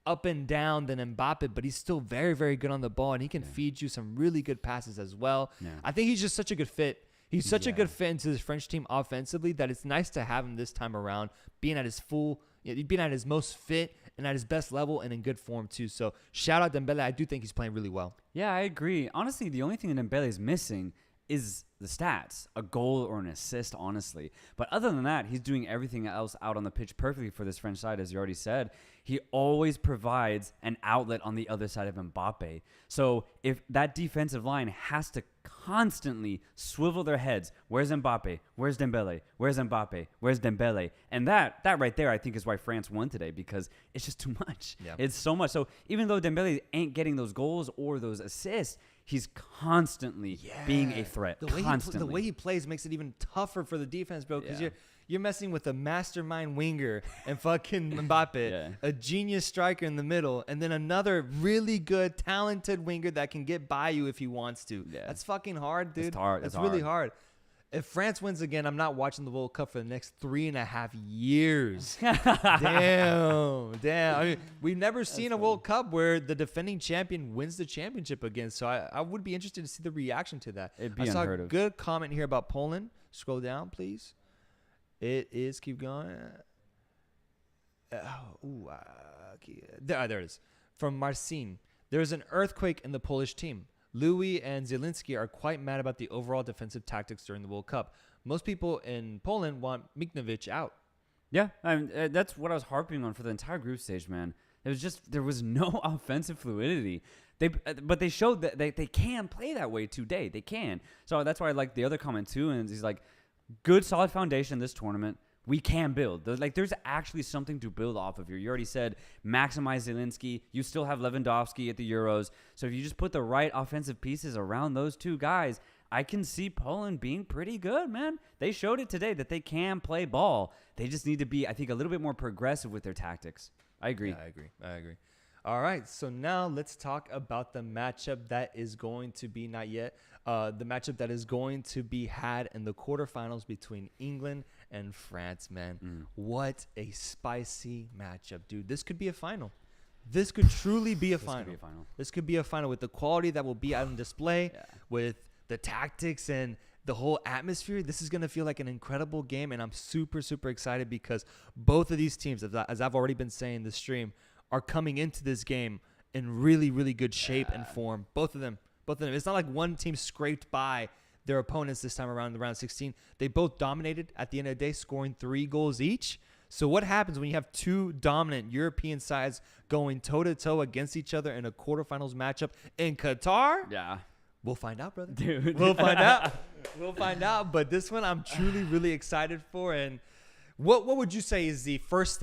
up and down than Mbappe, but he's still very, very good on the ball, and he can feed you some really good passes as well. Yeah. I think he's just such a good fit. He's such a good fit into this French team offensively that it's nice to have him this time around, being at his most fit and at his best level and in good form too. So shout out Dembele. I do think he's playing really well. Yeah, I agree. Honestly, the only thing that Dembele is missing is the stats, a goal or an assist, honestly. But other than that, he's doing everything else out on the pitch perfectly for this French side, as you already said. He always provides an outlet on the other side of Mbappe. So if that defensive line has to constantly swivel their heads, where's Mbappe? Where's Dembele? Where's Mbappe? Where's Dembele? And that right there, I think, is why France won today, because it's just too much. Yeah. It's so much. So even though Dembele ain't getting those goals or those assists, he's constantly being a threat. The way he plays makes it even tougher for the defense, bro, because you're messing with a mastermind winger and fucking Mbappe, a genius striker in the middle, and then another really good, talented winger that can get by you if he wants to. Yeah. That's fucking hard, dude. That's really hard. If France wins again, I'm not watching the World Cup for the next 3.5 years. Damn. I mean, we've never seen a World Cup where the defending champion wins the championship again. So I would be interested to see the reaction to that. It'd be I saw unheard a of. good comment here about Poland. Scroll down, please. It is. Keep going. There it is. From Marcin. There is an earthquake in the Polish team. Louis and Zielinski are quite mad about the overall defensive tactics during the World Cup. Most people in Poland want Miknovic out. Yeah, that's what I was harping on for the entire group stage, man. There was no offensive fluidity. But they showed that they can play that way today. They can. So that's why I like the other comment too. And he's like, good solid foundation this tournament. We can build. There's actually something to build off of here. You already said maximize Zielinski. You still have Lewandowski at the Euros. So if you just put the right offensive pieces around those two guys, I can see Poland being pretty good, man. They showed it today that they can play ball. They just need to be, I think, a little bit more progressive with their tactics. I agree. Yeah, I agree. All right, so now let's talk about the matchup that is going to be the matchup that is going to be had in the quarterfinals between England and France, man. What a spicy matchup, dude. This could be a final. This could truly be a final. This could be a final with the quality that will be out on display, with the tactics and the whole atmosphere, this is going to feel like an incredible game. And I'm super, super excited because both of these teams, as I've already been saying in the stream, are coming into this game in really, really good shape and form. Both of them. It's not like one team scraped by their opponents this time around in the round 16. They both dominated at the end of the day, scoring 3 goals each. So what happens when you have two dominant European sides going toe-to-toe against each other in a quarterfinals matchup in Qatar? Yeah. We'll find out, brother. Dude. We'll find out. We'll find out. But this one I'm truly, really excited for. And what would you say is the first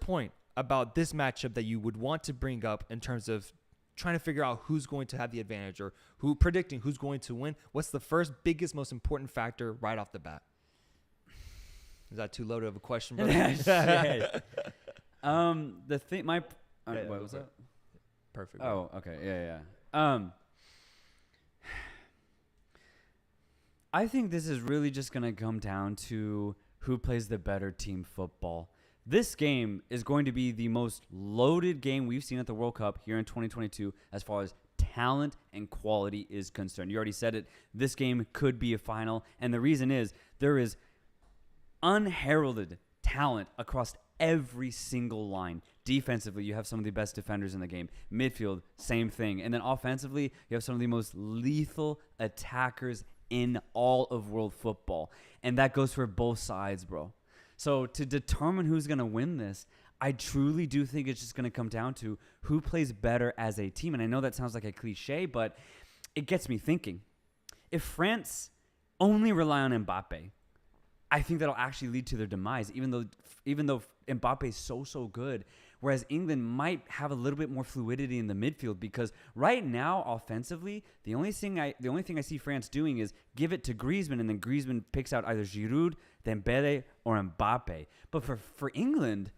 point about this matchup that you would want to bring up in terms of trying to figure out who's going to have the advantage or predicting who's going to win? What's the first, biggest, most important factor right off the bat? Is that too loaded of a question, brother? The thing, what was that? Perfect. Oh, okay. Yeah. I think this is really just going to come down to who plays the better team football. This game is going to be the most loaded game we've seen at the World Cup here in 2022 as far as talent and quality is concerned. You already said it. This game could be a final, and the reason is there is unheralded talent across every single line. Defensively, you have some of the best defenders in the game. Midfield, same thing. And then offensively, you have some of the most lethal attackers in all of world football. And that goes for both sides, bro. So to determine who's going to win this, I truly do think it's just going to come down to who plays better as a team. And I know that sounds like a cliche, but it gets me thinking. If France only rely on Mbappe, I think that'll actually lead to their demise, even though Mbappe is so good. Whereas England might have a little bit more fluidity in the midfield because right now, offensively, the only thing I see France doing is give it to Griezmann, and then Griezmann picks out either Giroud, Dembele, or Mbappe. But for England,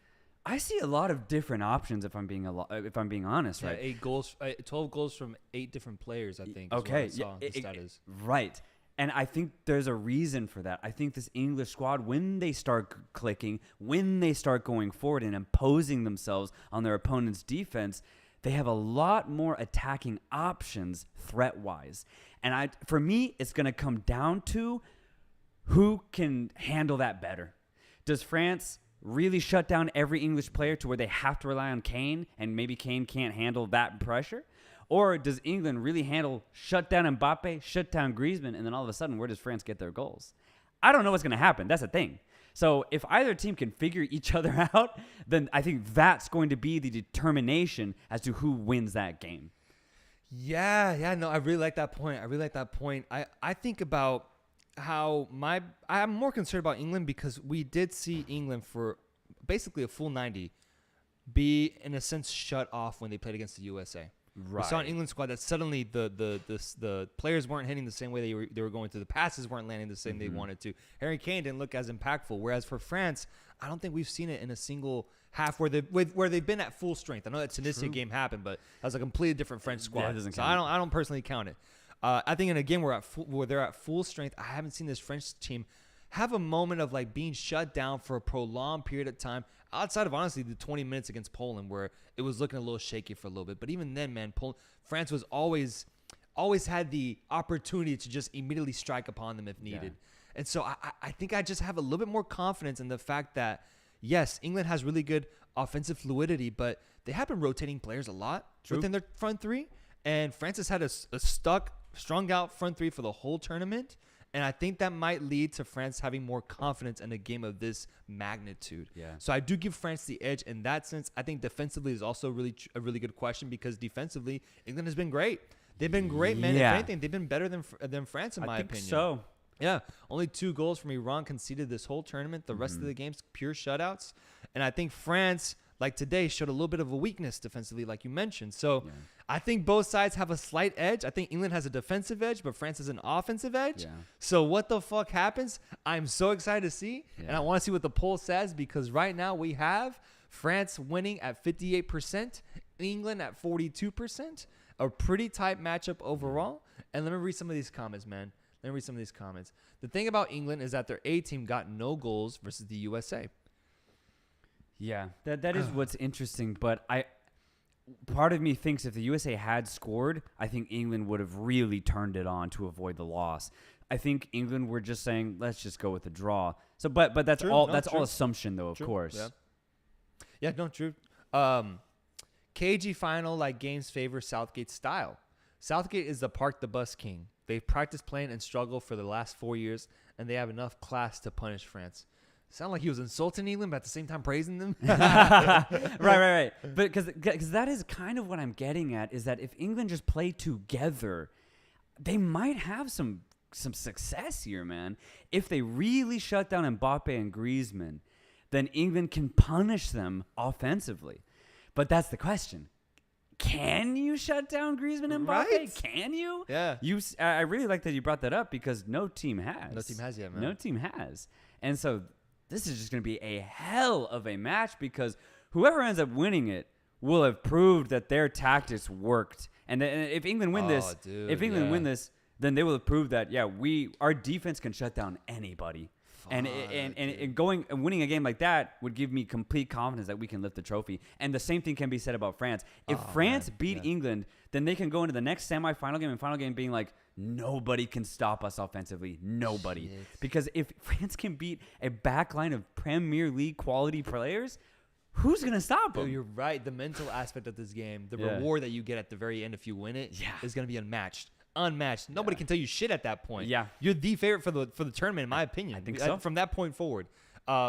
I see a lot of different options if I'm being honest, right? 12 goals from 8 different players, I think. Okay, is what I saw the stat is. Right. And I think there's a reason for that. I think this English squad, when they start clicking, when they start going forward and imposing themselves on their opponent's defense, they have a lot more attacking options threat-wise. And for me, it's going to come down to who can handle that better. Does France really shut down every English player to where they have to rely on Kane, and maybe Kane can't handle that pressure? Or does England really shut down Mbappe, shut down Griezmann, and then all of a sudden, where does France get their goals? I don't know what's going to happen. That's the thing. So if either team can figure each other out, then I think that's going to be the determination as to who wins that game. Yeah, no, I really like that point. I think about how I'm more concerned about England because we did see England for basically a full 90 be, in a sense, shut off when they played against the USA. Right. We saw an England squad that suddenly the players weren't hitting the same way they were going to. The passes weren't landing the same they wanted to. Harry Kane didn't look as impactful. Whereas for France, I don't think we've seen it in a single half where they've been at full strength. I know that Tunisia game happened, but that was a completely different French squad. Yeah, so I don't personally count it. I think in a game where they're at full strength, I haven't seen this French team have a moment of like being shut down for a prolonged period of time outside of honestly the 20 minutes against Poland where it was looking a little shaky for a little bit. But even then, man, France was always had the opportunity to just immediately strike upon them if needed. Yeah. And so I think I just have a little bit more confidence in the fact that, yes, England has really good offensive fluidity, but they have been rotating players a lot within their front three. And France has had a strung out front three for the whole tournament. And I think that might lead to France having more confidence in a game of this magnitude. Yeah. So I do give France the edge in that sense. I think defensively is also a really good question because defensively, England has been great. They've been great, man. Yeah. If anything, they've been better than France in my opinion. I think so. Yeah. Only 2 goals from Iran conceded this whole tournament. The rest of the games, pure shutouts. And I think France, like today, showed a little bit of a weakness defensively, like you mentioned. So I think both sides have a slight edge. I think England has a defensive edge, but France has an offensive edge. Yeah. So what the fuck happens? I'm so excited to see, and I want to see what the poll says because right now we have France winning at 58%, England at 42%. A pretty tight matchup overall. And let me read some of these comments, man. The thing about England is that their A team got no goals versus the USA. Yeah, that is what's interesting. But part of me thinks if the USA had scored, I think England would have really turned it on to avoid the loss. I think England were just saying, let's just go with a draw. So, but that's True. all. No, that's true. all assumption, though. Of True. course. Yeah, no, true. KG final like games favor Southgate's style. Southgate is the park the bus king. They've practiced playing and struggled for the last 4 years, and they have enough class to punish France. Sound like he was insulting England, but at the same time praising them. Right. But because that is kind of what I'm getting at, is that if England just play together, they might have some success here, man. If they really shut down Mbappe and Griezmann, then England can punish them offensively. But that's the question. Can you shut down Griezmann and Mbappe? Right? Can you? Yeah. I really like that you brought that up because no team has. No team has yet, man. No team has. And so this is just going to be a hell of a match because whoever ends up winning it will have proved that their tactics worked. And if England win win this, then they will have proved that our defense can shut down anybody. And winning a game like that would give me complete confidence that we can lift the trophy. And the same thing can be said about France. If France beat England, then they can go into the next semifinal game and final game being like, nobody can stop us offensively. Nobody. Shit. Because if France can beat a backline of Premier League quality players, who's going to stop them? Dude, you're right. The mental aspect of this game, the reward that you get at the very end if you win it, is going to be unmatched. Nobody can tell you shit at that point. Yeah. You're the favorite for the tournament, in my opinion. I think so. From that point forward.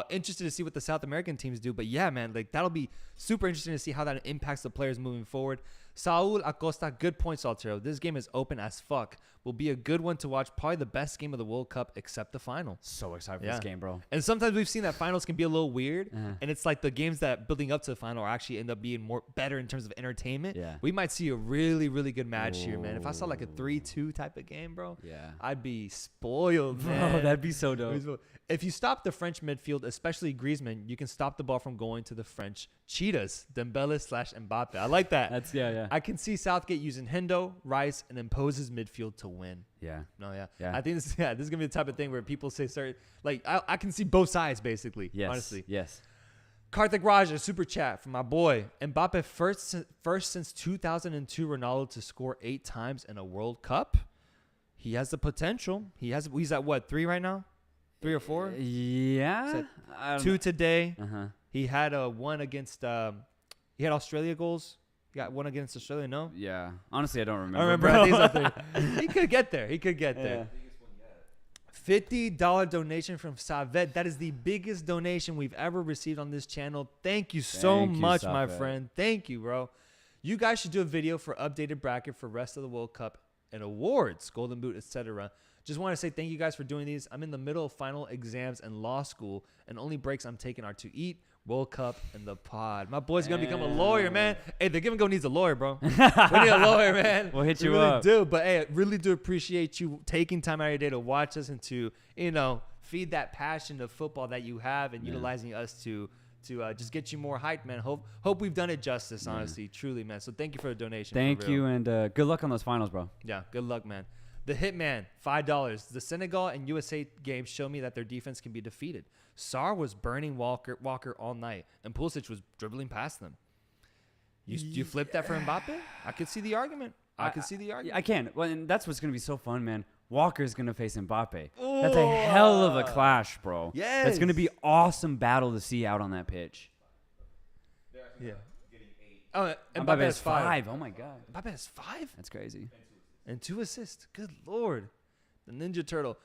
Interested to see what the South American teams do. But yeah, man, like that'll be super interesting to see how that impacts the players moving forward. Saul Acosta, good point, Soltero. This game is open as fuck. Will be a good one to watch. Probably the best game of the World Cup except the final. So excited for this game, bro. And sometimes we've seen that finals can be a little weird. And it's like the games that building up to the final are actually end up being better in terms of entertainment. Yeah. We might see a really, really good match here, man. If I saw like a 3-2 type of game, bro, I'd be spoiled, man. Bro, that'd be so dope. If you stop the French midfield, especially Griezmann, you can stop the ball from going to the French cheetahs, Dembele/Mbappe. I like that. That's I can see Southgate using Hendo, Rice, and impose his midfield to win. Yeah. I think this is gonna be the type of thing where people say certain I can see both sides basically. Yes. Honestly. Yes. Karthik Raja, super chat from my boy. Mbappe first since 2002 Ronaldo to score 8 times in a World Cup. He has the potential. He's at what, 3 right now? 3 or 4? Yeah. 2 today. Uh-huh. He had a one against he had Australia goals. He got one against Australia, no? Yeah. Honestly, I don't remember. I remember. I think he's up there. He could get there. Yeah. $50 donation from Savet. That is the biggest donation we've ever received on this channel. Thank you so much, my friend. Thank you, bro. You guys should do a video for updated bracket for rest of the World Cup and awards, Golden Boot, etc. Just want to say thank you guys for doing these. I'm in the middle of final exams and law school, and only breaks I'm taking are to eat, World Cup, and the pod. My boy's going to become a lawyer, man. Hey, the Give and Go needs a lawyer, bro. We need a lawyer, man. We'll hit We you really up. do. But, hey, I really do appreciate you taking time out of your day to watch us and to, feed that passion of football that you have and utilizing us to just get you more hyped, man. Hope we've done it justice, honestly, truly, man. So thank you for the donation. Thank you, and good luck on those finals, bro. Yeah, good luck, man. The Hitman, $5. The Senegal and USA games show me that their defense can be defeated. Sarr was burning Walker all night, and Pulisic was dribbling past them. You flip that for Mbappe? I could see the argument. I can. Well, and that's what's going to be so fun, man. Walker's going to face Mbappe. That's a hell of a clash, bro. Yes. That's going to be awesome battle to see out on that pitch. Yeah. Oh, Mbappe has 5. Oh, my God. Mbappe has 5? That's crazy. And 2 assists. Good Lord. The Ninja Turtle.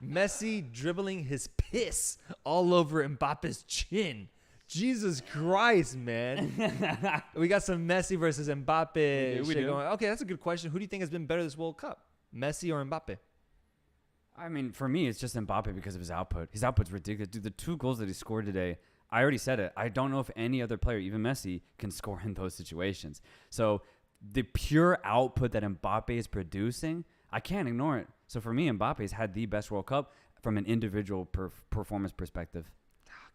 Messi dribbling his piss all over Mbappe's chin. Jesus Christ, man. We got some Messi versus Mbappe we do. going. Okay, that's a good question. Who do you think has been better this World Cup? Messi or Mbappe? I mean, for me, it's just Mbappe because of his output. His output's ridiculous. Dude, the 2 goals that he scored today, I already said it. I don't know if any other player, even Messi, can score in those situations. So the pure output that Mbappe is producing, I can't ignore it. So for me, Mbappe's had the best World Cup from an individual performance perspective.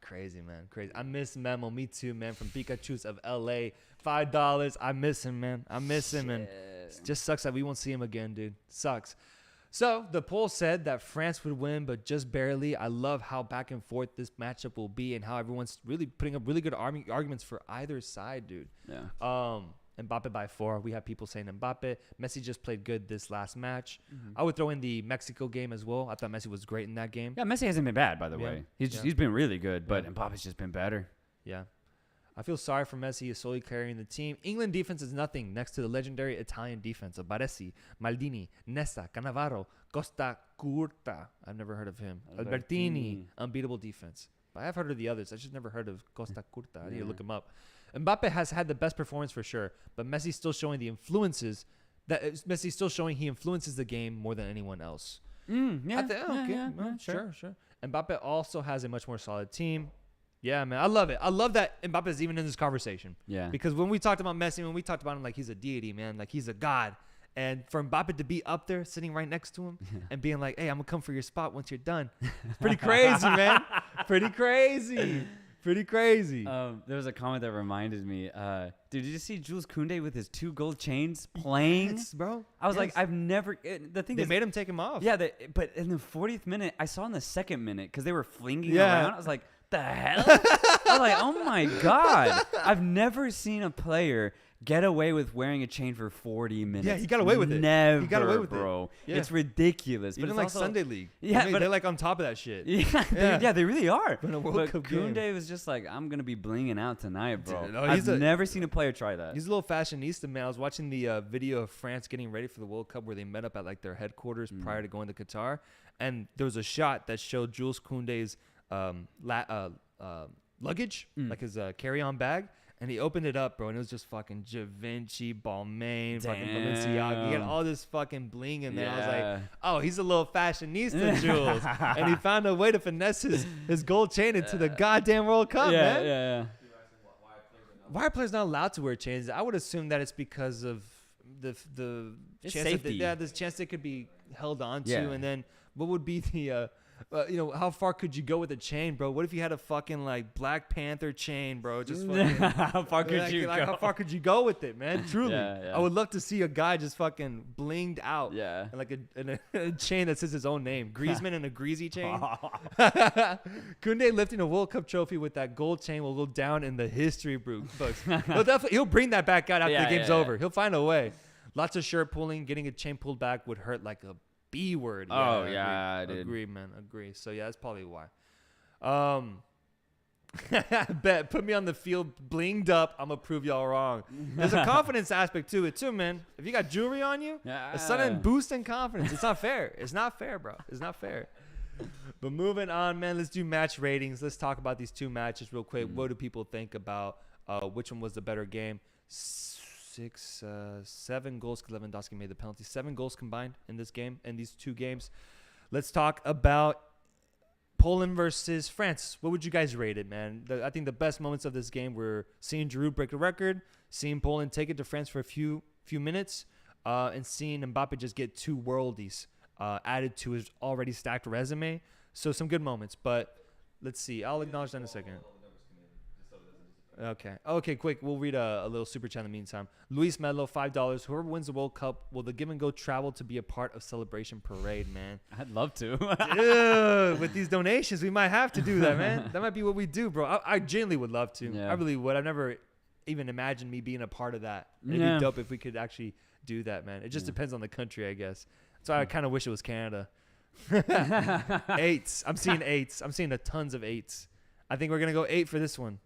Crazy, man. Crazy. I miss Memo. Me too, man. From Pikachu's of LA. $5. I miss him, man. I miss him. And it just sucks that we won't see him again, dude. Sucks. So the poll said that France would win, but just barely. I love how back and forth this matchup will be and how everyone's really putting up really good arguments for either side, dude. Yeah. Mbappe by 4. We have people saying Mbappe. Messi just played good this last match. I would throw in the Mexico game as well. I thought Messi was great in that game. Yeah, Messi hasn't been bad, by the way. He's been really good, but Yeah. Mbappe's just been better. Yeah. I feel sorry for Messi. He's solely carrying the team. England defense is nothing next to the legendary Italian defense of Baresi, Maldini, Nesta, Cannavaro, Costa Curta. I've never heard of him. Albertini. Unbeatable defense. But I've heard of the others. I just never heard of Costa Curta. I need to look him up. Mbappe has had the best performance for sure, but Messi's still showing the influences. Messi's still showing he influences the game more than anyone else. Sure. Mbappe also has a much more solid team. Yeah, man. I love it. I love that Mbappe is even in this conversation. Yeah. Because when we talked about Messi, when we talked about him like he's a deity, man, like he's a god. And for Mbappe to be up there, sitting right next to him and being like, hey, I'm going to come for your spot once you're done. It's pretty crazy, man. Pretty crazy. There was a comment that reminded me. Dude, did you see Jules Koundé with his 2 gold chains playing? Yes, bro. I was like, I've never. The thing they is, made him take him off. Yeah, but in the 40th minute, I saw in the 2nd minute because they were flinging around. I was like, the hell? I was like, oh my god! I've never seen a player get away with wearing a chain for 40 minutes. Yeah, he got away with it. Never, he got away with bro. it. Yeah. It's ridiculous. Even but like also, Sunday League. Yeah, I mean, but they're like on top of that shit. Yeah, they really are. But in a World Cup game. Koundé was just like, I'm gonna be blinging out tonight, bro. Dude, no, I've never seen a player try that. He's a little fashionista, man. I was watching the video of France getting ready for the World Cup where they met up at like their headquarters prior to going to Qatar, and there was a shot that showed Jules Koundé's luggage, like his carry-on bag, and he opened it up, bro, and it was just fucking Givenchy, Balmain, fucking Balenciaga. He had all this fucking bling in there. I was like, oh, he's a little fashionista, Jules. And he found a way to finesse his gold chain into the goddamn World Cup, man. Yeah. Why are players not allowed to wear chains? I would assume that it's because of the chance safety. There's a chance they could be held on to, Yeah. and then what would be the how far could you go with a chain, bro? What if you had a fucking like Black Panther chain, bro? Just fucking, How far could you go? How far could you go with it, man? Truly, Yeah. I would love to see a guy just fucking blinged out, Yeah. and like a chain that says his own name, Griezmann and a greasy chain. Koundé lifting a World Cup trophy with that gold chain will go down in the history books. He'll bring that back out after the game's over. He'll find a way. Lots of shirt pulling, getting a chain pulled back would hurt like a B word. I did. Agree, man. Agree. So yeah, that's probably why. Bet put me on the field blinged up. I'm gonna prove y'all wrong. There's a confidence aspect to it too, man. If you got jewelry on you, a sudden boost in confidence. It's not fair. It's not fair, bro. It's not fair. But moving on, man. Let's do match ratings. Let's talk about these 2 matches real quick. What do people think about which one was the better game? 7 goals. Lewandowski made the penalty. 7 goals combined in this game, in these 2 games. Let's talk about Poland versus France. What would you guys rate it, man? I think the best moments of this game were seeing Giroud break a record, seeing Poland take it to France for a few minutes, and seeing Mbappe just get 2 worldies added to his already stacked resume. So some good moments, but let's see. I'll acknowledge that in a second. Okay, quick. We'll read a little super chat in the meantime. Luis Melo, $5. Whoever wins the World Cup, will the give and go travel to be a part of celebration parade, man? I'd love to. Dude, with these donations, we might have to do that, man. That might be what we do, bro. I genuinely would love to. Yeah. I really would. I've never even imagined me being a part of that. It'd be dope if we could actually do that, man. It just depends on the country, I guess. So I kind of wish it was Canada. 8s. I'm seeing 8s. I'm seeing tons of 8s. I think we're going to go 8 for this one.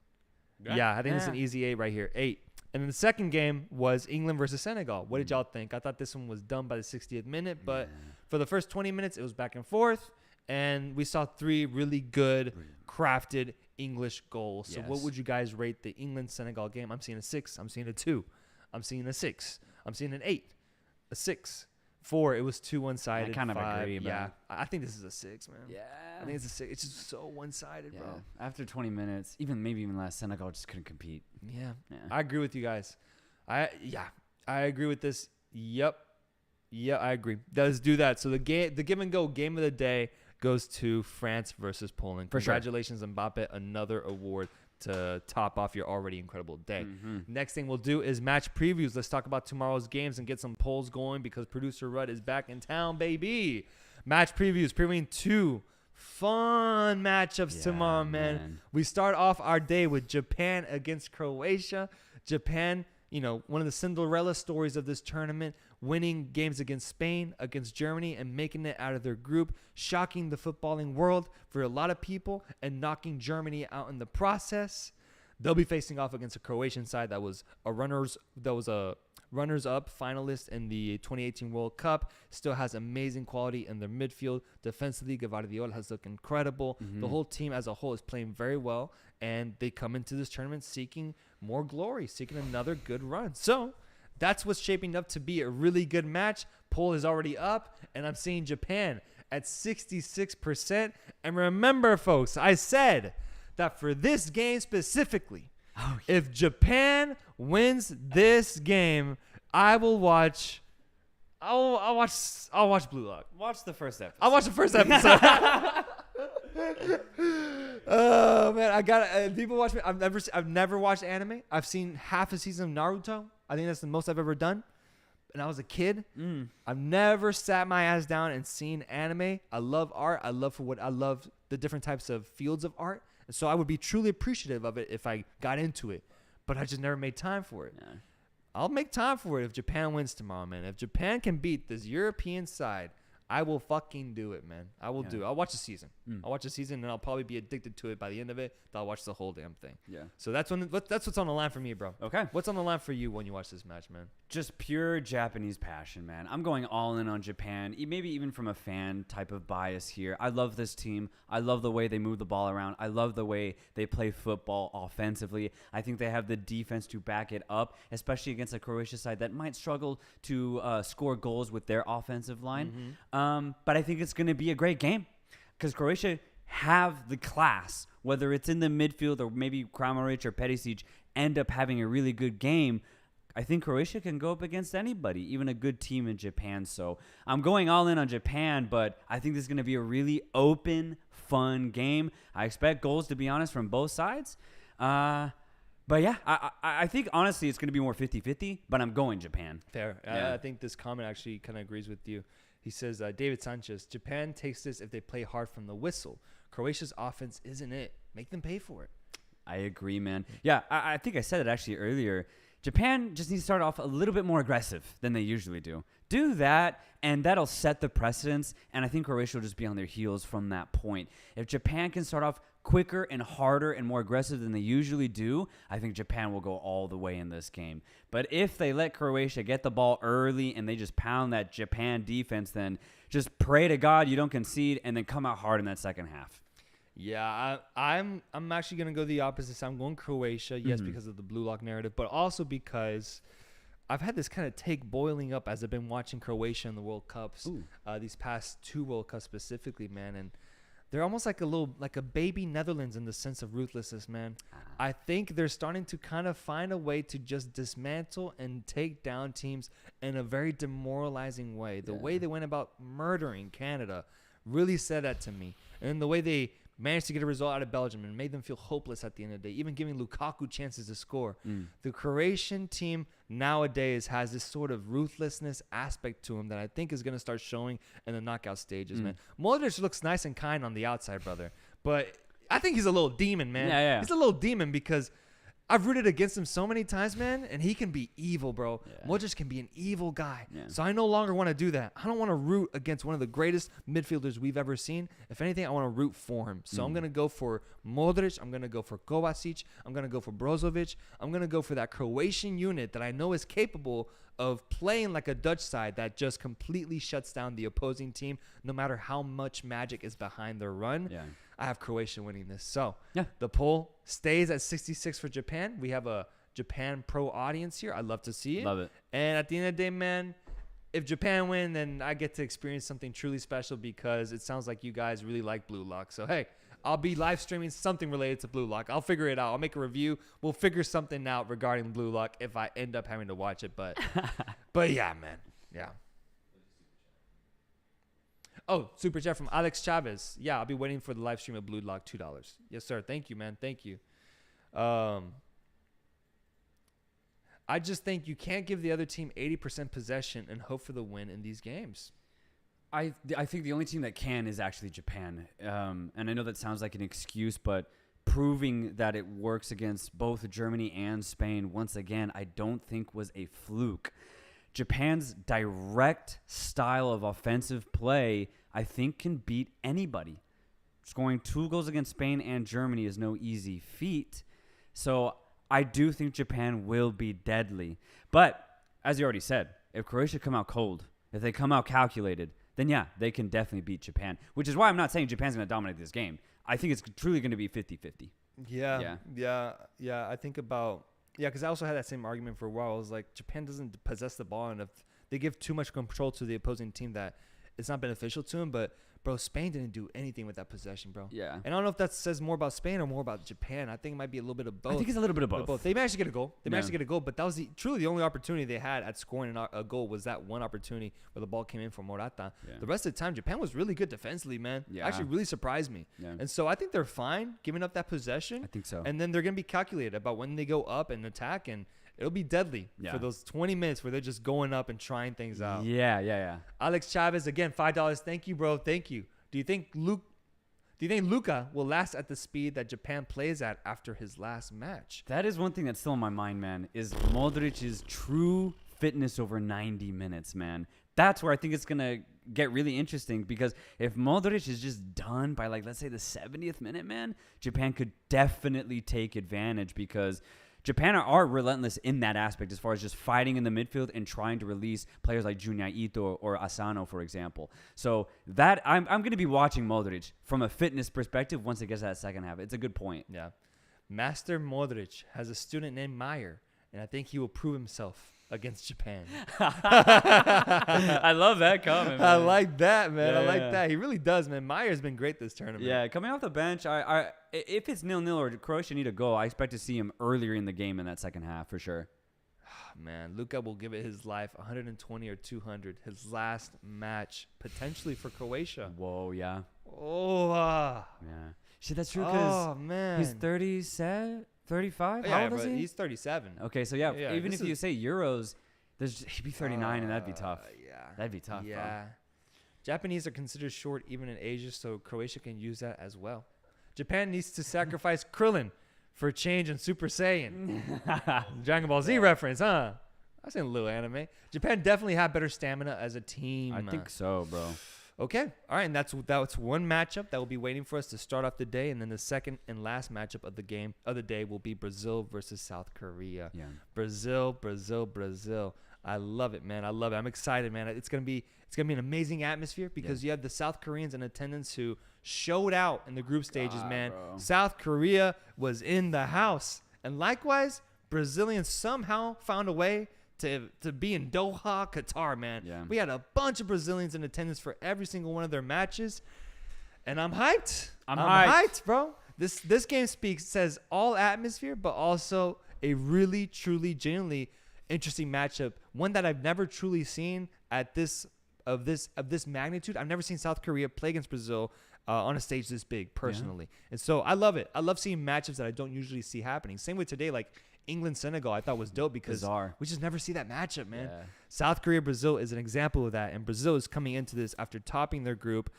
Yeah, I think it's an easy 8 right here. 8. And then the second game was England versus Senegal. What did y'all think? I thought this one was done by the 60th minute, but for the first 20 minutes, it was back and forth, and we saw 3 really good, crafted English goals. So what would you guys rate the England-Senegal game? I'm seeing a 6. I'm seeing a 2. I'm seeing a 6. I'm seeing an 8. A 6. 4. It was too one-sided. I kind of 5, agree, yeah. man. I think this is a 6, man. Yeah. I think it's a 6. It's just so one-sided, bro. After 20 minutes, maybe even less, Senegal just couldn't compete. Yeah. I agree with you guys. I agree with this. Yep, I agree. Let's do that. So the give and go game of the day goes to France versus Poland. Congratulations, Mbappe, another award. to top off your already incredible day. Next thing we'll do is match previews. Let's talk about tomorrow's games and get some polls going because producer Rudd is back in town, baby. Match previews, previewing 2 fun matchups tomorrow, man. We start off our day with Japan against Croatia. Japan, one of the Cinderella stories of this tournament, winning games against Spain, against Germany, and making it out of their group, shocking the footballing world for a lot of people and knocking Germany out in the process. They'll be facing off against a Croatian side that was a runners-up finalist in the 2018 World Cup. Still has amazing quality in their midfield. Defensively, Gvardiol has looked incredible. The whole team as a whole is playing very well, and they come into this tournament seeking more glory, seeking another good run. So that's what's shaping up to be a really good match. Poll is already up, and I'm seeing Japan at 66%. And remember, folks, I said that for this game specifically, if Japan wins this game, I'll watch Blue Lock. Watch the first episode. I'll watch the first episode. Oh man, I got people watch me. I've never watched anime. I've seen half a season of Naruto. I think that's the most I've ever done. And I was a kid. I've never sat my ass down and seen anime. I love art. I love the different types of fields of art. And so I would be truly appreciative of it if I got into it. But I just never made time for it. Yeah. I'll make time for it if Japan wins tomorrow, man. If Japan can beat this European side, I will fucking do it, man. I will do it. I'll watch the season. I'll watch the season, and I'll probably be addicted to it by the end of it. I'll watch the whole damn thing. Yeah. So that's what's on the line for me, bro. Okay. What's on the line for you when you watch this match, man? Just pure Japanese passion, man. I'm going all in on Japan, maybe even from a fan type of bias here. I love this team. I love the way they move the ball around. I love the way they play football offensively. I think they have the defense to back it up, especially against a Croatia side that might struggle to score goals with their offensive line. But I think it's going to be a great game because Croatia have the class, whether it's in the midfield or maybe Kramaric or Perisic end up having a really good game. I think Croatia can go up against anybody, even a good team in Japan. So I'm going all in on Japan, but I think this is going to be a really open, fun game. I expect goals, to be honest, from both sides. But yeah, I think honestly it's going to be more 50-50, but I'm going Japan. Fair. Yeah. I think this comment actually kind of agrees with you. He says, David Sanchez, Japan takes this if they play hard from the whistle. Croatia's offense isn't it. Make them pay for it. I agree, man. Yeah, I think I said it actually earlier. Japan just needs to start off a little bit more aggressive than they usually do. Do that, and that'll set the precedence, and I think Croatia will just be on their heels from that point. If Japan can start off quicker and harder and more aggressive than they usually do, I think Japan will go all the way in this game. But if they let Croatia get the ball early and they just pound that Japan defense, then just pray to God you don't concede and then come out hard in that second half. Yeah, I'm actually going to go the opposite side. I'm going Croatia, yes, because of the Blue Lock narrative, but also because I've had this kind of take boiling up as I've been watching Croatia in the World Cups, these past 2 World Cups specifically, man, and they're almost like a baby Netherlands in the sense of ruthlessness, man. I think they're starting to kind of find a way to just dismantle and take down teams in a very demoralizing way. The way they went about murdering Canada really said that to me. And the way they managed to get a result out of Belgium and made them feel hopeless at the end of the day, even giving Lukaku chances to score. The Croatian team nowadays has this sort of ruthlessness aspect to him that I think is going to start showing in the knockout stages, man. Modric looks nice and kind on the outside, brother, but I think he's a little demon, man. Yeah. He's a little demon because I've rooted against him so many times, man, and he can be evil, bro. Yeah. Modric can be an evil guy. Yeah. So I no longer want to do that. I don't want to root against one of the greatest midfielders we've ever seen. If anything, I want to root for him. So I'm going to go for Modric. I'm going to go for Kovacic. I'm going to go for Brozovic. I'm going to go for that Croatian unit that I know is capable of playing like a Dutch side that just completely shuts down the opposing team no matter how much magic is behind their run. Yeah. I have Croatia winning this. So the poll stays at 66 for Japan. We have a Japan pro audience here. I'd love to see it. Love it. And at the end of the day, man, if Japan win, then I get to experience something truly special because it sounds like you guys really like Blue Lock. So, hey, I'll be live streaming something related to Blue Lock. I'll figure it out. I'll make a review. We'll figure something out regarding Blue Lock if I end up having to watch it. But yeah, man. Yeah. Oh, super chat from Alex Chavez. Yeah, I'll be waiting for the live stream of Blue Lock, $2. Yes, sir. Thank you, man. Thank you. I just think you can't give the other team 80% possession and hope for the win in these games. I think the only team that can is actually Japan. And I know that sounds like an excuse, but proving that it works against both Germany and Spain once again, I don't think was a fluke. Japan's direct style of offensive play, I think, can beat anybody. Scoring 2 goals against Spain and Germany is no easy feat. So I do think Japan will be deadly. But as you already said, if Croatia come out cold, if they come out calculated, then yeah, they can definitely beat Japan, which is why I'm not saying Japan's going to dominate this game. I think it's truly going to be 50-50. Yeah. I think about, because I also had that same argument for a while. I was like, Japan doesn't possess the ball enough. They give too much control to the opposing team that it's not beneficial to them. But, bro, Spain didn't do anything with that possession, bro. Yeah. And I don't know if that says more about Spain or more about Japan. I think it might be a little bit of both. I think it's a little bit of both. They managed to get a goal. But that was truly the only opportunity they had at scoring a goal was that one opportunity where the ball came in from Morata. Yeah. The rest of the time, Japan was really good defensively, man. Yeah. Actually really surprised me. Yeah. And so I think they're fine giving up that possession. I think so. And then they're going to be calculated about when they go up and attack, and it'll be deadly for those 20 minutes where they're just going up and trying things out. Yeah. Alex Chavez, again, $5. Thank you, bro. Thank you. Do you think Luka will last at the speed that Japan plays at after his last match? That is one thing that's still on my mind, man, is Modric's true fitness over 90 minutes, man. That's where I think it's going to get really interesting, because if Modric is just done by, like, let's say the 70th minute, man, Japan could definitely take advantage, because Japan are relentless in that aspect as far as just fighting in the midfield and trying to release players like Junya Ito or Asano, for example. So that I'm going to be watching Modric from a fitness perspective once it gets to that second half. It's a good point. Yeah. Master Modric has a student named Meyer, and I think he will prove himself against Japan. I love that comment, man. I like that, man. I like that. He really does, man. Meyer's been great this tournament. Yeah, coming off the bench, if it's 0-0 or Croatia need a goal, I expect to see him earlier in the game in that second half for sure. Man, Luka will give it his life, 120 or 200, his last match, potentially for Croatia. Whoa, yeah. Oh, yeah. Shit, that's true, because he's 35? Yeah, how old is he? He's 37. Okay, so yeah even if you say Euros, he'd be 39, and that'd be tough. Yeah. That'd be tough, yeah. bro. Japanese are considered short even in Asia, so Croatia can use that as well. Japan needs to sacrifice Krillin for a change in Super Saiyan. Dragon Ball Z reference, huh? I seen a little anime. Japan definitely had better stamina as a team. I think so, bro. Okay. All right. And that's one matchup that will be waiting for us to start off the day. And then the second and last matchup of the day will be Brazil versus South Korea. Yeah. Brazil. I love it, man. I love it. I'm excited, man. It's gonna be an amazing atmosphere, because you have the South Koreans in attendance who showed out in the group stages, man. Bro. South Korea was in the house. And likewise, Brazilians somehow found a way to be in Doha, Qatar, man. Yeah. We had a bunch of Brazilians in attendance for every single one of their matches, and I'm hyped. I'm hyped, bro. This game says all atmosphere, but also a really, truly, genuinely interesting matchup. One that I've never truly seen of this magnitude. I've never seen South Korea play against Brazil on a stage this big, personally. Yeah. And so I love it. I love seeing matchups that I don't usually see happening. Same with today, like England-Senegal, I thought was dope, because we just never see that matchup, man. Yeah. South Korea-Brazil is an example of that, and Brazil is coming into this after topping their group,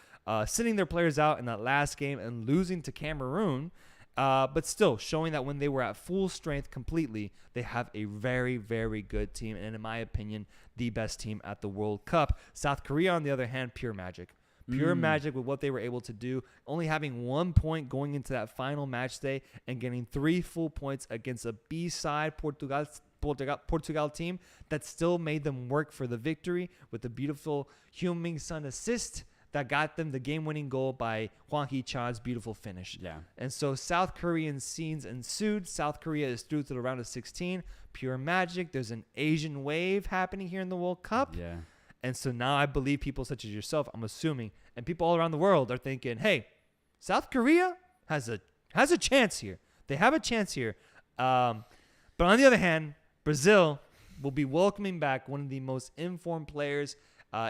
sitting their players out in that last game and losing to Cameroon, but still showing that when they were at full strength completely, they have a very, very good team, and in my opinion, the best team at the World Cup. South Korea, on the other hand, pure magic. Pure magic with what they were able to do, only having 1 point going into that final match day and getting 3 full points against a B-side Portugal team that still made them work for the victory with the beautiful Heung-min Son assist that got them the game-winning goal by Hwang Hee-chan's beautiful finish. Yeah. And so South Korean scenes ensued. South Korea is through to the round of 16. Pure magic. There's an Asian wave happening here in the World Cup. Yeah. And so now I believe people such as yourself, I'm assuming, and people all around the world are thinking, hey, South Korea has a chance here. They have a chance here. But on the other hand, Brazil will be welcoming back one of the most informed players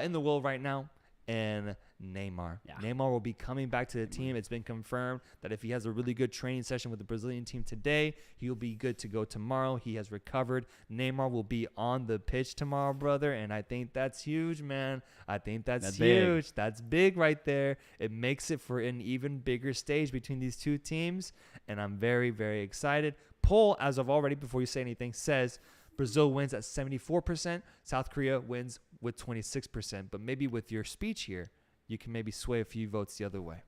in the world right now, and Neymar. Yeah. Neymar will be coming back to the team. It's been confirmed that if he has a really good training session with the Brazilian team today, he'll be good to go tomorrow. He has recovered. Neymar will be on the pitch tomorrow, brother, and I think that's huge, man. I think that's huge. Big. That's big right there. It makes it for an even bigger stage between these two teams, and I'm very, very excited. Poll, as of already, before you say anything, says Brazil wins at 74%. South Korea wins with 26%. But maybe with your speech here, you can maybe sway a few votes the other way.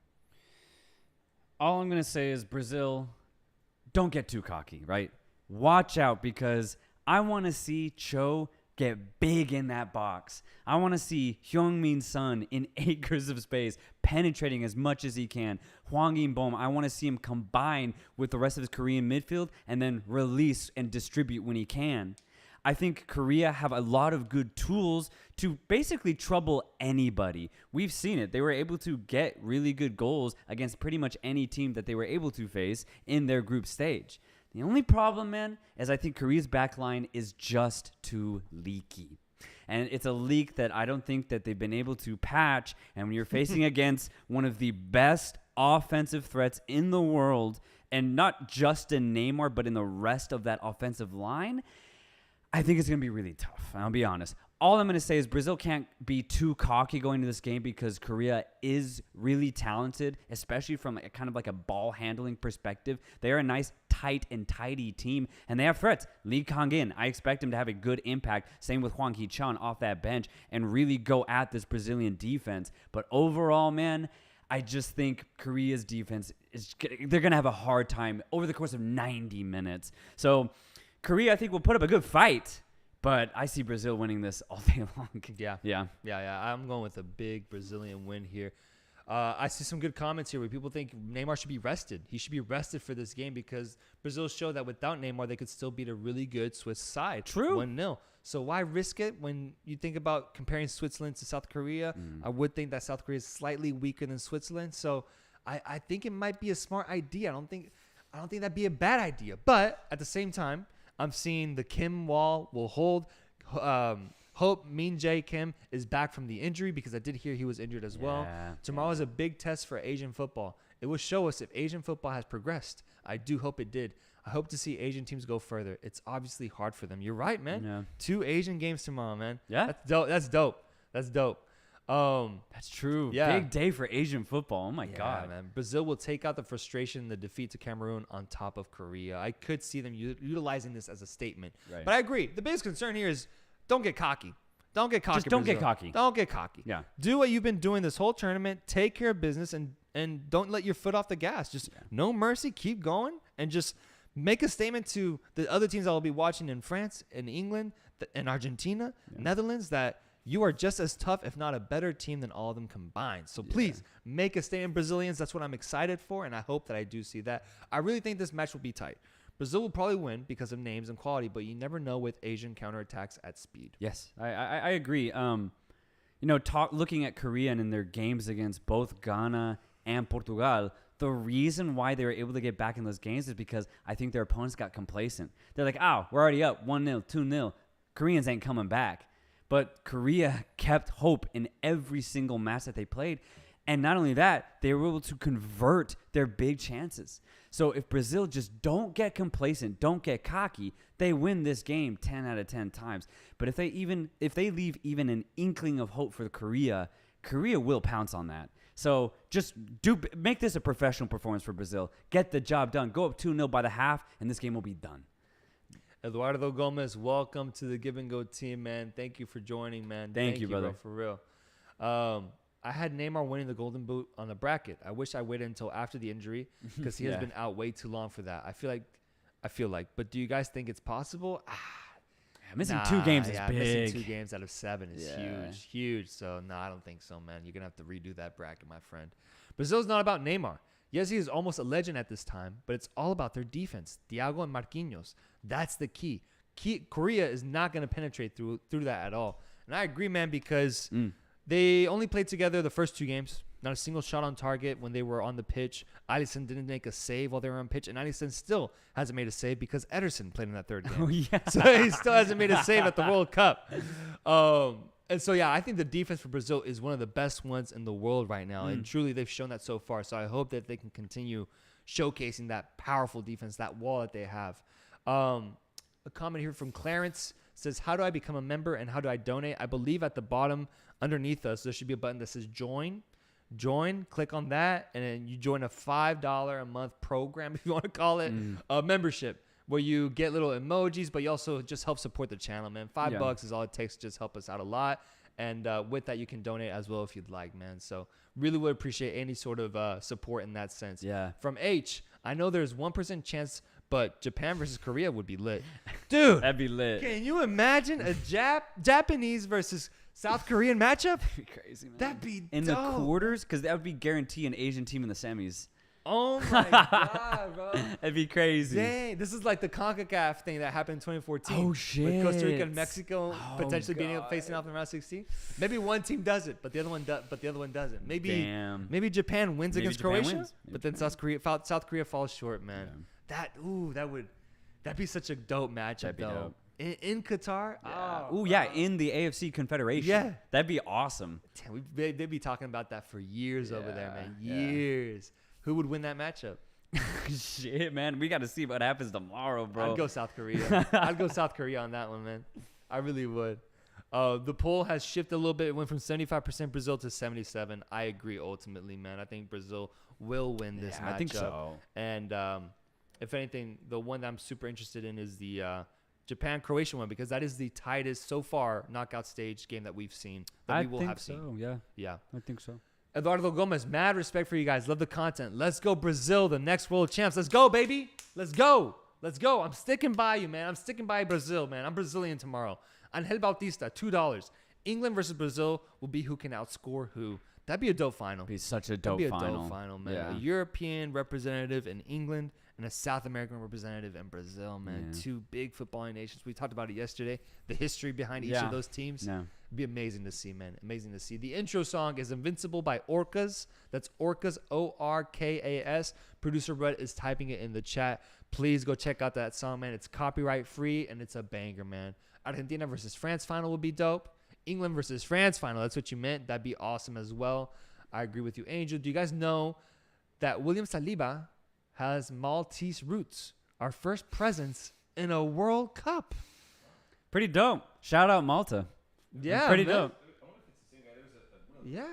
All I'm going to say is Brazil, don't get too cocky, right? Watch out, because I want to see Cho get big in that box. I want to see Heung-min Son in acres of space, penetrating as much as he can. Hwang In-bom, I want to see him combine with the rest of his Korean midfield and then release and distribute when he can. I think Korea have a lot of good tools to basically trouble anybody. We've seen it. They were able to get really good goals against pretty much any team that they were able to face in their group stage. The only problem, man, is I think Korea's backline is just too leaky. And it's a leak that I don't think that they've been able to patch. And when you're facing against one of the best offensive threats in the world, and not just in Neymar, but in the rest of that offensive line, I think it's going to be really tough. I'll be honest. All I'm going to say is Brazil can't be too cocky going into this game because Korea is really talented, especially from a kind of like a ball handling perspective. They are a nice, tight, and tidy team, and they have threats. Lee Kang-in, I expect him to have a good impact. Same with Hwang Hee-chan off that bench and really go at this Brazilian defense. But overall, man, I just think Korea's defense they're going to have a hard time over the course of 90 minutes. So Korea, I think, will put up a good fight, but I see Brazil winning this all day long. Yeah. I'm going with a big Brazilian win here. I see some good comments here where people think Neymar should be rested. He should be rested for this game because Brazil showed that without Neymar, they could still beat a really good Swiss side. True. 1-0. So why risk it when you think about comparing Switzerland to South Korea? I would think that South Korea is slightly weaker than Switzerland. So I think it might be a smart idea. I don't think that'd be a bad idea. But at the same time, I'm seeing the Kim wall will hold. Hope Min-jae Kim is back from the injury because I did hear he was injured as well. Tomorrow is a big test for Asian football. It will show us if Asian football has progressed. I do hope it did. I hope to see Asian teams go further. It's obviously hard for them. You're right, man. Yeah. 2 Asian games tomorrow, man. Yeah. That's dope. That's true. Yeah. Big day for Asian football. Oh my God, man. Brazil will take out the frustration, the defeat to Cameroon on top of Korea. I could see them utilizing this as a statement. Right. But I agree. The biggest concern here is don't get cocky. Don't get cocky. Just don't Brazil. get cocky. Don't get cocky. Yeah. Do what you've been doing this whole tournament. Take care of business and don't let your foot off the gas. Just no mercy. Keep going and just make a statement to the other teams that will be watching in France, in England, in Argentina, Netherlands that you are just as tough, if not a better team than all of them combined. So please make a statement, Brazilians. That's what I'm excited for, and I hope that I do see that. I really think this match will be tight. Brazil will probably win because of names and quality, but you never know with Asian counterattacks at speed. Yes, I agree. Looking at Korea and in their games against both Ghana and Portugal, the reason why they were able to get back in those games is because I think their opponents got complacent. They're like, we're already up 1-0, 2-0. Koreans ain't coming back. But Korea kept hope in every single match that they played. And not only that, they were able to convert their big chances. So if Brazil just don't get complacent, don't get cocky, they win this game 10 out of 10 times. But if they leave even an inkling of hope for Korea will pounce on that. So just make this a professional performance for Brazil. Get the job done. Go up 2-0 by the half, and this game will be done. Eduardo Gomez, welcome to the Give and Go team, man. Thank you for joining, man. Thank you, brother. Bro, for real. I had Neymar winning the Golden Boot on the bracket. I wish I waited until after the injury because he has been out way too long for that. I feel like. But do you guys think it's possible? Missing 2 games is big. Missing 2 games out of 7 is huge. So, no, I don't think so, man. You're going to have to redo that bracket, my friend. Brazil's not about Neymar. Yes, he is almost a legend at this time, but it's all about their defense. Thiago and Marquinhos. That's the key. Korea is not going to penetrate through that at all. And I agree, man, because they only played together the first 2 games. Not a single shot on target when they were on the pitch. Alisson didn't make a save while they were on pitch, and Alisson still hasn't made a save because Ederson played in that 3rd game. Oh, yeah. So he still hasn't made a save at the World Cup. And so, yeah, I think the defense for Brazil is one of the best ones in the world right now. And truly, they've shown that so far. So I hope that they can continue showcasing that powerful defense, that wall that they have. A comment here from Clarence says, how do I become a member and how do I donate? I believe at the bottom underneath us, there should be a button that says join. Join, click on that, and then you join a $5 a month program, if you want to call it, a membership, where you get little emojis, but you also just help support the channel, man. $5 is all it takes to just help us out a lot. And with that, you can donate as well if you'd like, man. So really would appreciate any sort of support in that sense. Yeah. From H, I know there's 1% chance, but Japan versus Korea would be lit. Dude. That'd be lit. Can you imagine a Japanese versus South Korean matchup? That'd be crazy, man. That'd be in dope. the quarters, because that would be guarantee an Asian team in the semis. Oh my God, bro. That'd be crazy. Dang, this is like the CONCACAF thing that happened in 2014. Oh, shit. With Costa Rica and Mexico potentially being facing off in round 16. Maybe one team does it, but the other one doesn't. Maybe Japan wins against Croatia, but then South Korea falls short, man. Yeah. That'd be such a dope matchup, That'd be though. dope. In Qatar? Yeah. In the AFC Confederation. Yeah. That'd be awesome. Damn, they'd be talking about that for years over there, man. Yeah. Years. Who would win that matchup? Shit, man. We got to see what happens tomorrow, bro. I'd go South Korea. I'd go South Korea on that one, man. I really would. The poll has shifted a little bit. It went from 75% Brazil to 77%. I agree ultimately, man. I think Brazil will win this matchup. I think so. And if anything, the one that I'm super interested in is the Japan-Croatia one, because that is the tightest so far knockout stage game that we've seen. That we will have seen. Yeah. I think so. Eduardo Gomez, mad respect for you guys. Love the content. Let's go Brazil, the next world champs. Let's go, baby. Let's go. Let's go. I'm sticking by you, man. I'm sticking by Brazil, man. I'm Brazilian tomorrow. Angel Bautista, $2. England versus Brazil will be who can outscore who. That'd be a dope final. Be such a dope final. That'd be a dope final, man. Yeah. A European representative in England and a South American representative in Brazil, man. Yeah. Two big footballing nations. We talked about it yesterday. The history behind each of those teams. No. It'd be amazing to see, man. Amazing to see. The intro song is Invincible by Orcas. That's Orcas, O-R-K-A-S. Producer Brett is typing it in the chat. Please go check out that song, man. It's copyright free, and it's a banger, man. Argentina versus France final would be dope. England versus France final. That's what you meant. That'd be awesome as well. I agree with you, Angel. Do you guys know that William Saliba has Maltese roots? Our first presence in a World Cup. Pretty dope. Shout out Malta. Yeah, pretty man. dope. Yeah.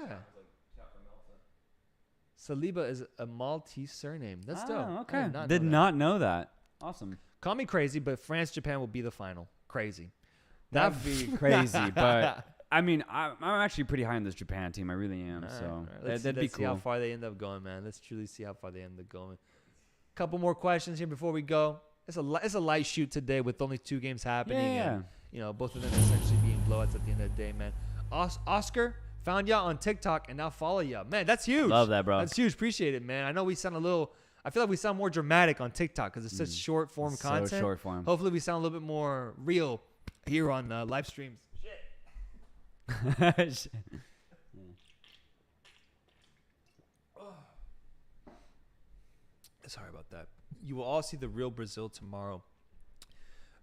Saliba is a Maltese surname. That's dope. Okay. Did not know that. Awesome. Call me crazy, but France-Japan will be the final. Crazy. That'd be crazy, but I mean, I'm actually pretty high on this Japan team. I really am. So that'd be cool. Let's see how far they end up going, man. Let's truly see how far they end up going. Couple more questions here before we go. It's a light shoot today with only 2 games happening. Yeah. And, both of them essentially being blowouts at the end of the day, man. Oscar found y'all on TikTok and now follow y'all. Man, that's huge. Love that, bro. That's huge. Appreciate it, man. I know we sound I feel like we sound more dramatic on TikTok because it's such short form content. So short form. Hopefully we sound a little bit more real here on live streams. Shit. Sorry about that. You will all see the real Brazil tomorrow.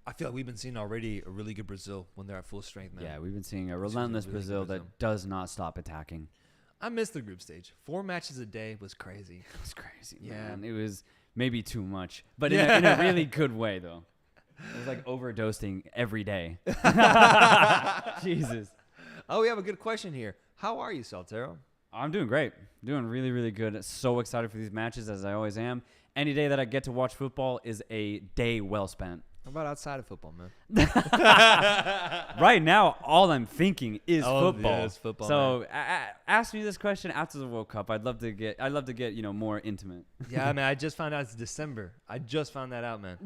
I feel like we've been seeing already a really good Brazil when they're at full strength, man. Yeah, we've been seeing a relentless Brazil that does not stop attacking. I missed the group stage. 4 matches a day was crazy. It was crazy, Yeah. man. It was maybe too much, but in a really good way, though. It was like overdosing every day. Jesus. Oh, we have a good question here. How are you, Soltero? I'm doing great. Doing really, really good. So excited for these matches, as I always am. Any day that I get to watch football is a day well spent. How about outside of football, man? Right now, all I'm thinking is football. Yeah, it's football. So ask me this question after the World Cup. I'd love to get more intimate. Yeah, man. I just found out it's December. I just found that out, man.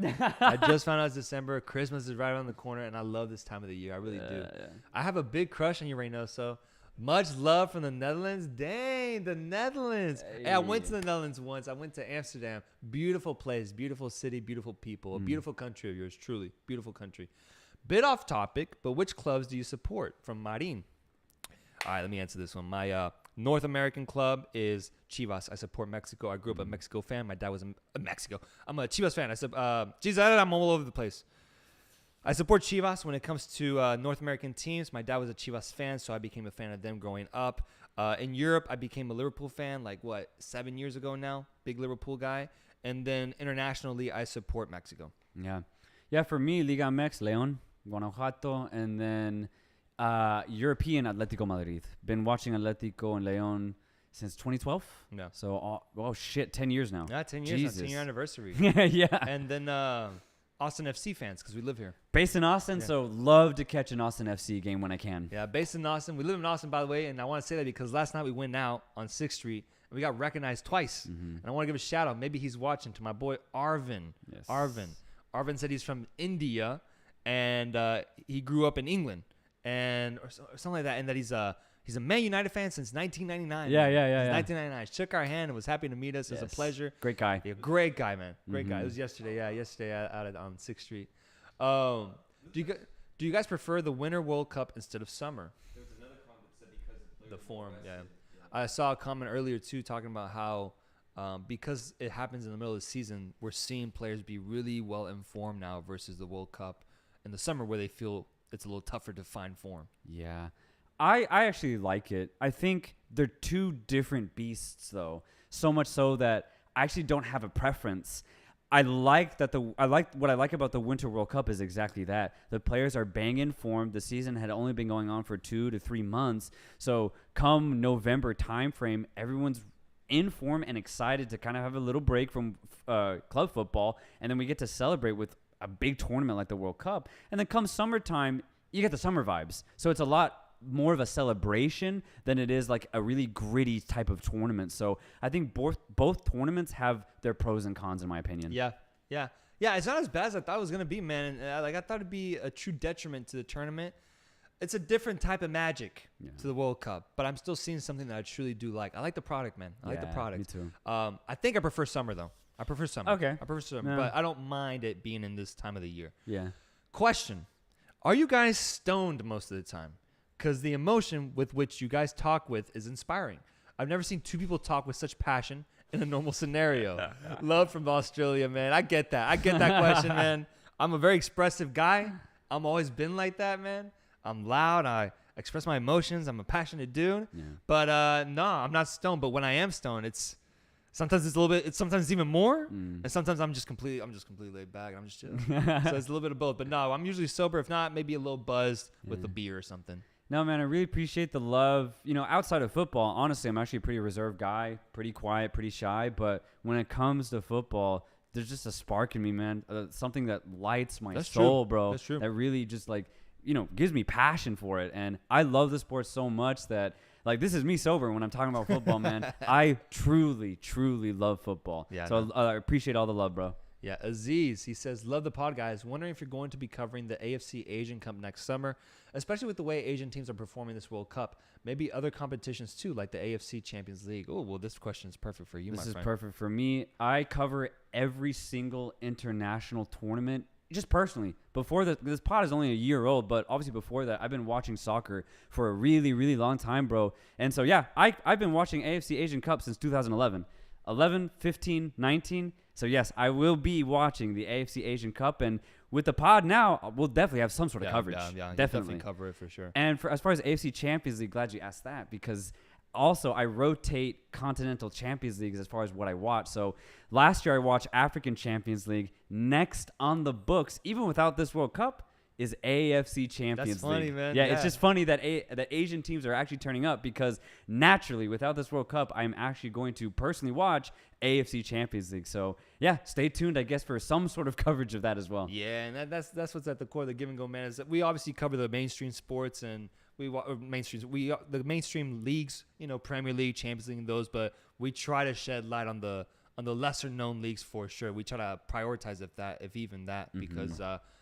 I just found out it's December. Christmas is right around the corner, and I love this time of the year. I really do. Yeah. I have a big crush on you, Reynoso. Much love from the Netherlands. Dang, the Netherlands. Hey, I went to the Netherlands once. I went to Amsterdam. Beautiful place, beautiful city, beautiful people. A beautiful country of yours, truly. Beautiful country. Bit off topic, but which clubs do you support? From Marin. All right, let me answer this one. My North American club is Chivas. I support Mexico. I grew up a Mexico fan. My dad was a Mexico. I'm a Chivas fan. I said, Jesus, I'm all over the place. I support Chivas when it comes to North American teams. My dad was a Chivas fan, so I became a fan of them growing up. In Europe, I became a Liverpool fan, 7 years ago now? Big Liverpool guy. And then internationally, I support Mexico. Yeah, for me, Liga MX, León, Guanajuato, and then European Atletico Madrid. Been watching Atletico and León since 2012. Yeah. So, 10 years now. Yeah, 10 years. Jesus. 10-year anniversary. Yeah. And then Austin FC fans, because we live here. Based in Austin, so love to catch an Austin FC game when I can. Yeah, based in Austin. We live in Austin, by the way, and I want to say that because last night we went out on 6th Street, and we got recognized twice. And I want to give a shout-out. Maybe he's watching, to my boy Arvin. Yes. Arvin said he's from India, and he grew up in England, or something like that, and that he's a Man United fan since 1999. Yeah. 1999. Shook our hand and was happy to meet us. It was a pleasure. Great guy. Yeah, great guy, man. Great guy. It was yesterday. Yeah, yesterday out on 6th Street. Do you guys prefer the Winter World Cup instead of summer? There was another comment that said because the form. Yeah. I saw a comment earlier too talking about how because it happens in the middle of the season, we're seeing players be really well informed now versus the World Cup in the summer where they feel it's a little tougher to find form. Yeah. I actually like it. I think they're two different beasts, though. So much so that I actually don't have a preference. What I like about the Winter World Cup is exactly that. The players are bang informed. The season had only been going on for 2 to 3 months. So come November timeframe, everyone's in form and excited to kind of have a little break from club football, and then we get to celebrate with a big tournament like the World Cup. And then come summertime, you get the summer vibes. So it's a lot more of a celebration than it is like a really gritty type of tournament. So I think both tournaments have their pros and cons, in my opinion. Yeah. It's not as bad as I thought it was gonna be, man. And, I thought it'd be a true detriment to the tournament. It's a different type of magic to the World Cup, but I'm still seeing something that I truly do like. I like the product, man. I like the product. Me too. I think I prefer summer though. I prefer summer. Okay. I prefer summer, Yeah. but I don't mind it being in this time of the year. Yeah. Question: are you guys stoned most of the time? Because the emotion with which you guys talk with is inspiring. I've never seen two people talk with such passion in a normal scenario. Love from Australia, man. I get that. Question, man. I'm a very expressive guy. I'm always been like that, man. I'm loud. I express my emotions. I'm a passionate dude. Yeah. But no, I'm not stoned. But when I am stoned, sometimes it's a little bit. It's sometimes even more, and sometimes I'm just completely laid back and I'm just chilling. So it's a little bit of both. But no, I'm usually sober. If not, maybe a little buzzed with a beer or something. No, man, I really appreciate the love. Outside of football, honestly, I'm actually a pretty reserved guy, pretty quiet, pretty shy. But when it comes to football, there's just a spark in me, man. Something that lights my soul, bro. That's true. That really just gives me passion for it. And I love the sport so much that this is me sober when I'm talking about football, man. I truly, truly love football. Yeah. So I appreciate all the love, bro. Yeah, Aziz, he says, love the pod, guys. Wondering if you're going to be covering the AFC Asian Cup next summer, especially with the way Asian teams are performing this World Cup. Maybe other competitions too, like the AFC Champions League. Oh, well, this question is perfect for you, my friend. This is perfect for me. I cover every single international tournament, just personally. Before this pod is only a year old, but obviously before that, I've been watching soccer for a really, really long time, bro. And so, yeah, I've been watching AFC Asian Cup since 2011. 11, 15, 19. So, yes, I will be watching the AFC Asian Cup. And with the pod now, we'll definitely have some sort of coverage. Yeah, definitely cover it for sure. And as far as AFC Champions League, glad you asked that, because also I rotate Continental Champions Leagues as far as what I watch. So last year I watched African Champions League. Next on the books, even without this World Cup, is AFC Champions League. That's funny, man. Yeah, it's just funny that that Asian teams are actually turning up, because naturally, without this World Cup, I'm actually going to personally watch AFC Champions League. So, yeah, stay tuned, I guess, for some sort of coverage of that as well. Yeah, and that's what's at the core of the Give and Go, man, is that we obviously cover the mainstream sports and the mainstream leagues, Premier League, Champions League, and those, but we try to shed light on the lesser known leagues for sure. We try to prioritize if even that, because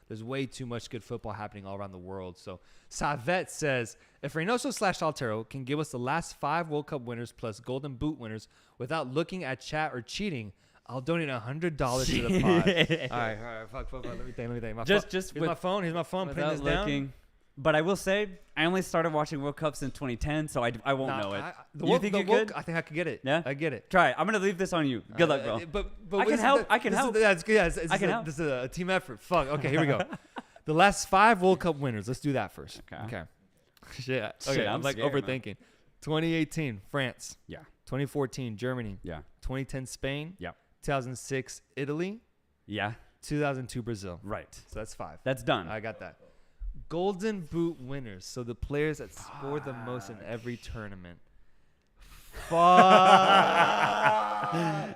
there's way too much good football happening all around the world. So Savet says, if Reynoso / Soltero can give us the last 5 World Cup winners plus Golden Boot winners without looking at chat or cheating, I'll donate $100 to the pod. All right. Fuck. Let me think. Here's my phone. Putting this down. But I will say, I only started watching World Cups in 2010, so I won't know it. You think you could? I think I could get it. Yeah? I get it. Try it. I'm going to leave this on you. Good luck, bro. But I can help. It's good. Yeah, I can help. This is a team effort. Fuck. Okay, here we go. The last 5 World Cup winners. Let's do that first. Okay. Shit. Shit, Okay, I'm I'm like scared, man. overthinking. 2018, France. Yeah. 2014, Germany. Yeah. 2010, Spain. Yeah. 2006, Italy. Yeah. 2002, Brazil. Right. So that's 5. That's done. I got that. Golden Boot winners. So the players that score the most in every tournament. Fuck.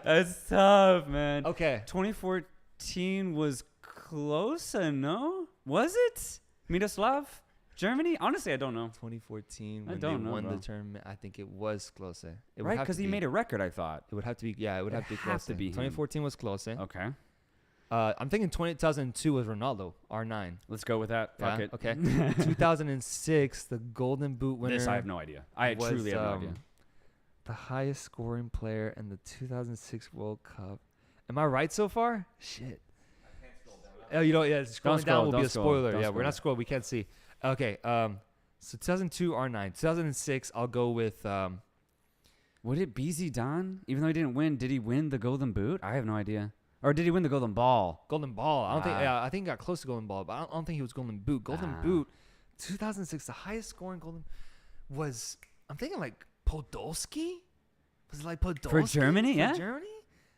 That's tough, man. Okay. 2014 was close, no? Was it? Miroslav? Germany? Honestly, I don't know. 2014 I when don't they know, won the bro. tournament. I think it was close. It would Right, have because to he be- made a record, I thought. It would have to be. Yeah, it would have to be close. to be him. 2014 was close. Okay. I'm thinking 2002 was Ronaldo, R9. Let's go with that. Fuck Yeah, it. okay. 2006, the Golden Boot winner. This I have no idea. I was, truly have no idea. The highest scoring player in the 2006 World Cup. Am I right so far? Shit. Oh, you know, yeah, scrolling scroll, down will be don't a scroll, spoiler. don't Yeah, we're not scroll. scrolling. We can't see. Okay. So 2002 R9. 2006, I'll go with. Would it be Zidane? Even though he didn't win, did he win the Golden Boot? I have no idea. Or did he win the Golden Ball? Golden Ball. I don't think. Ah. Yeah, I think he got close to Golden Ball, but I don't think he was Golden Boot. Golden Ah. Boot, 2006. The highest scoring Golden was. I'm thinking like Podolski. Was it like Podolski For Germany? For Yeah. Germany.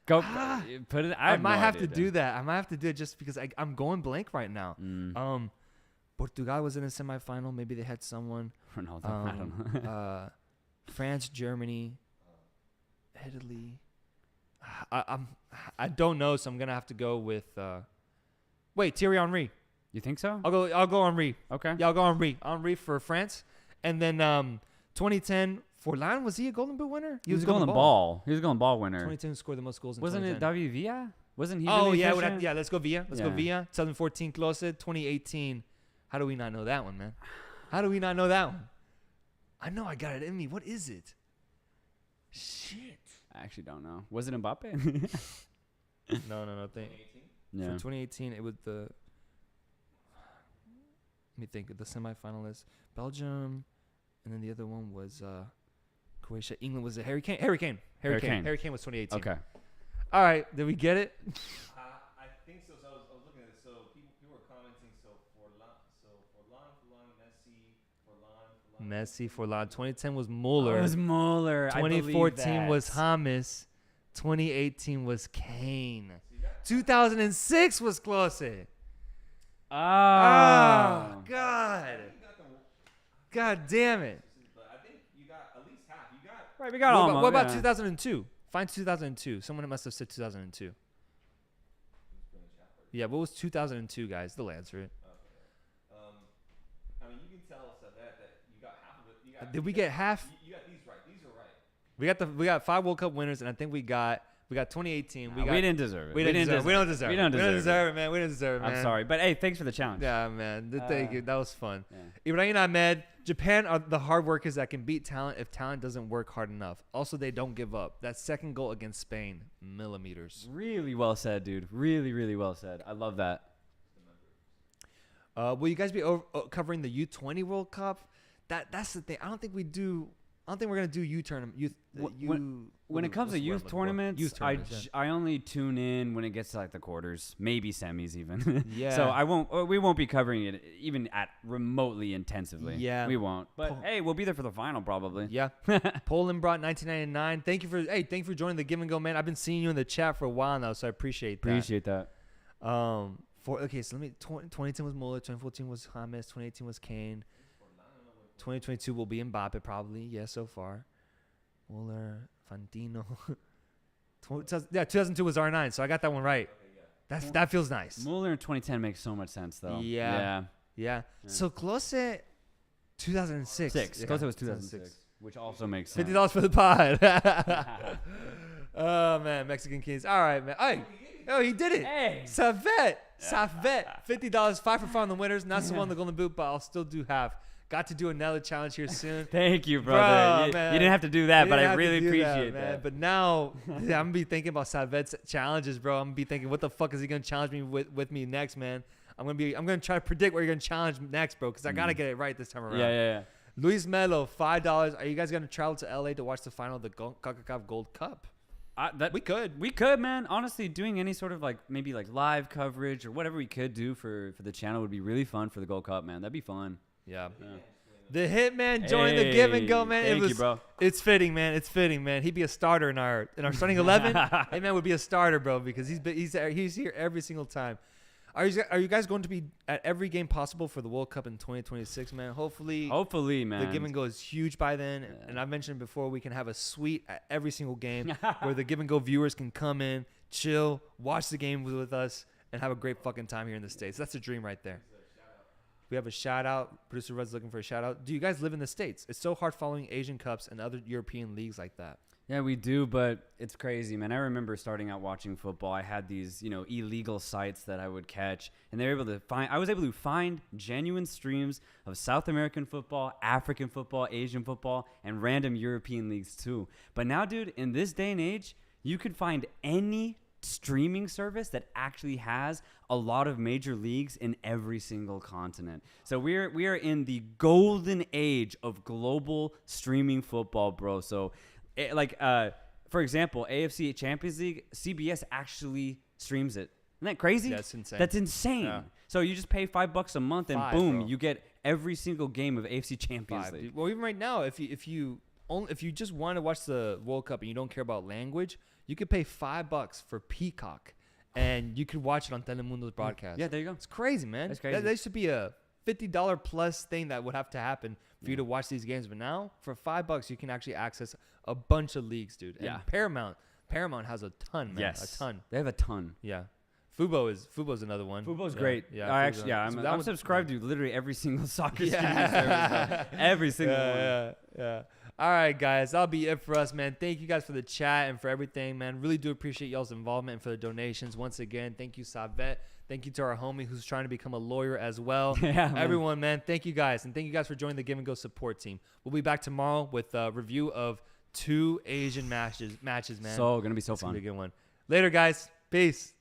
Go Ah. put it. I have might no have idea, to do that. I might have to do it just because I'm going blank right now. Mm. Portugal was in a semifinal. Maybe they had someone. Ronaldo. I don't know. France, Germany, Italy. I don't know, so I'm gonna have to go with. Wait, Thierry Henry. You think so? I'll go Henry. Okay. Yeah, I'll go Henry. Henry for France, and then 2010 Forlan, was he a Golden Boot winner? He was a Golden Ball. He was a Golden Ball winner. 2010 scored the most goals in Wasn't it 2010. David Villa? Wasn't he? Oh really yeah, efficient? let's go Villa. Let's go Yeah. Villa. 2014 Klose. 2018. How do we not know that one, man? How do we not know that one? I know I got it in me. What is it? Shit. I actually don't know. Was it Mbappe? No. Think. For yeah. 2018, it was the. Let me think. The semifinalists: Belgium, and then the other one was Croatia. England was it Harry Kane? Harry Kane was 2018. Okay. All right. Did we get it? I think so. So I was looking at it. So people were commenting. So Forlan, Messi, Forlan. 2010 was Muller. Oh, it was Muller. 2014 was James. 2018 was Kane. 2006 was Klose. Oh. God. God damn it. But I think you got at least half. You got Right, we got What almost. about, what about yeah. 2002? Find 2002. Someone must have said 2002. Yeah, what was 2002, guys? They'll answer it. I mean, you can tell us that you got half of it. You got, Did we get half? You got these right. These are right. We got 5 World Cup winners, and I think we got 2018. We didn't deserve it. We don't deserve it, man. We don't deserve it. Man. We don't deserve it, man. I'm sorry, but hey, thanks for the challenge. Yeah, man. Thank you. That was fun. Yeah. Ibrahim Ahmed, Japan are the hard workers that can beat talent if talent doesn't work hard enough. Also, they don't give up. That second goal against Spain, millimeters. Really well said, dude. Really, really well said. I love that. Will you guys be covering the U20 World Cup? That's the thing. I don't think we're gonna do U tournament. When it comes to youth tournaments, yeah. I only tune in when it gets to like the quarters, maybe semis even. Yeah. So we won't be covering it even at remotely intensively. Yeah. We won't. But hey, we'll be there for the final probably. Yeah. Poland brought 1999. Thank you for joining the Give and Go, man. I've been seeing you in the chat for a while now, so I appreciate that. Appreciate that. So let me 2010 was Muller, 2014 was James, 2018 was Kane. 2022 will be Mbappe probably. Yeah, so far. Muller, Fantino. 2002 was R9, so I got that one right. That feels nice. Muller in 2010 makes so much sense though. Yeah. So Klose 2006. Klose was 2006, which also makes sense. $50 for the pod. Oh man, Mexican Kings. All right, man. Hey, he did it. Hey. Savet. $50, 5 for 5 on the winners. Not so on the Golden Boot, but I'll still do half. Got to do another challenge here soon. Thank you, brother. Bro, you didn't have to do that, You but didn't I have to really do appreciate man. that. But now, I'm gonna be thinking about Savet's challenges, bro. I'm gonna be thinking, what the fuck is he gonna challenge me with me next, man? I'm gonna try to predict what you're gonna challenge next, bro, because I gotta get it right this time around. Yeah. Luis Melo, $5. Are you guys gonna travel to LA to watch the final of the CONCACAF Gold Cup? We could. We could, man. Honestly, doing any sort of like maybe like live coverage or whatever we could do for the channel would be really fun for the Gold Cup, man. That'd be fun. Yeah. The Hitman joined the give and go, man. Thank you, bro. It's fitting, man. It's fitting, man. He'd be a starter in our starting 11. Hitman would be a starter, bro, because he's here every single time. Are you guys going to be at every game possible for the World Cup in 2026, man? Hopefully, man. The give and go is huge by then. Yeah. And I've mentioned before, we can have a suite at every single game where the give and go viewers can come in, chill, watch the game with us, and have a great fucking time here in the States. That's a dream right there. We have a shout out. Producer Red's looking for a shout out. Do you guys live in the States? It's so hard following Asian Cups and other European leagues like that. Yeah, we do, but it's crazy, man. I remember starting out watching football. I had these, illegal sites that I would catch, and I was able to find genuine streams of South American football, African football, Asian football, and random European leagues too. But now, dude, in this day and age, you could find any streaming service that actually has a lot of major leagues in every single continent. So we are in the golden age of global streaming football, bro. So for example, AFC Champions League, CBS actually streams it. Isn't that crazy? That's insane. That's insane. Yeah. So you just pay $5 a month and boom, bro. You get every single game of AFC Champions League. Well, even right now, if you just want to watch the World Cup and you don't care about language, you could pay $5 for Peacock, and you could watch it on Telemundo's broadcast. Yeah, there you go. It's crazy, man. That's crazy. That should be a $50 plus thing that would have to happen for you to watch these games. But now, for $5, you can actually access a bunch of leagues, dude. And Paramount has a ton, man. Yes. A ton. They have a ton. Yeah. Fubo's another one. Fubo's great. Yeah, I'm subscribed to literally every single soccer streaming service. Every single one. Yeah. All right, guys. That'll be it for us, man. Thank you guys for the chat and for everything, man. Really do appreciate y'all's involvement and for the donations. Once again, thank you, Savet. Thank you to our homie who's trying to become a lawyer as well. Yeah, everyone, man. Thank you guys. And thank you guys for joining the Give and Go support team. We'll be back tomorrow with a review of 2 Asian matches, man. So, going to be so fun. It's going to be a good one. Later, guys. Peace.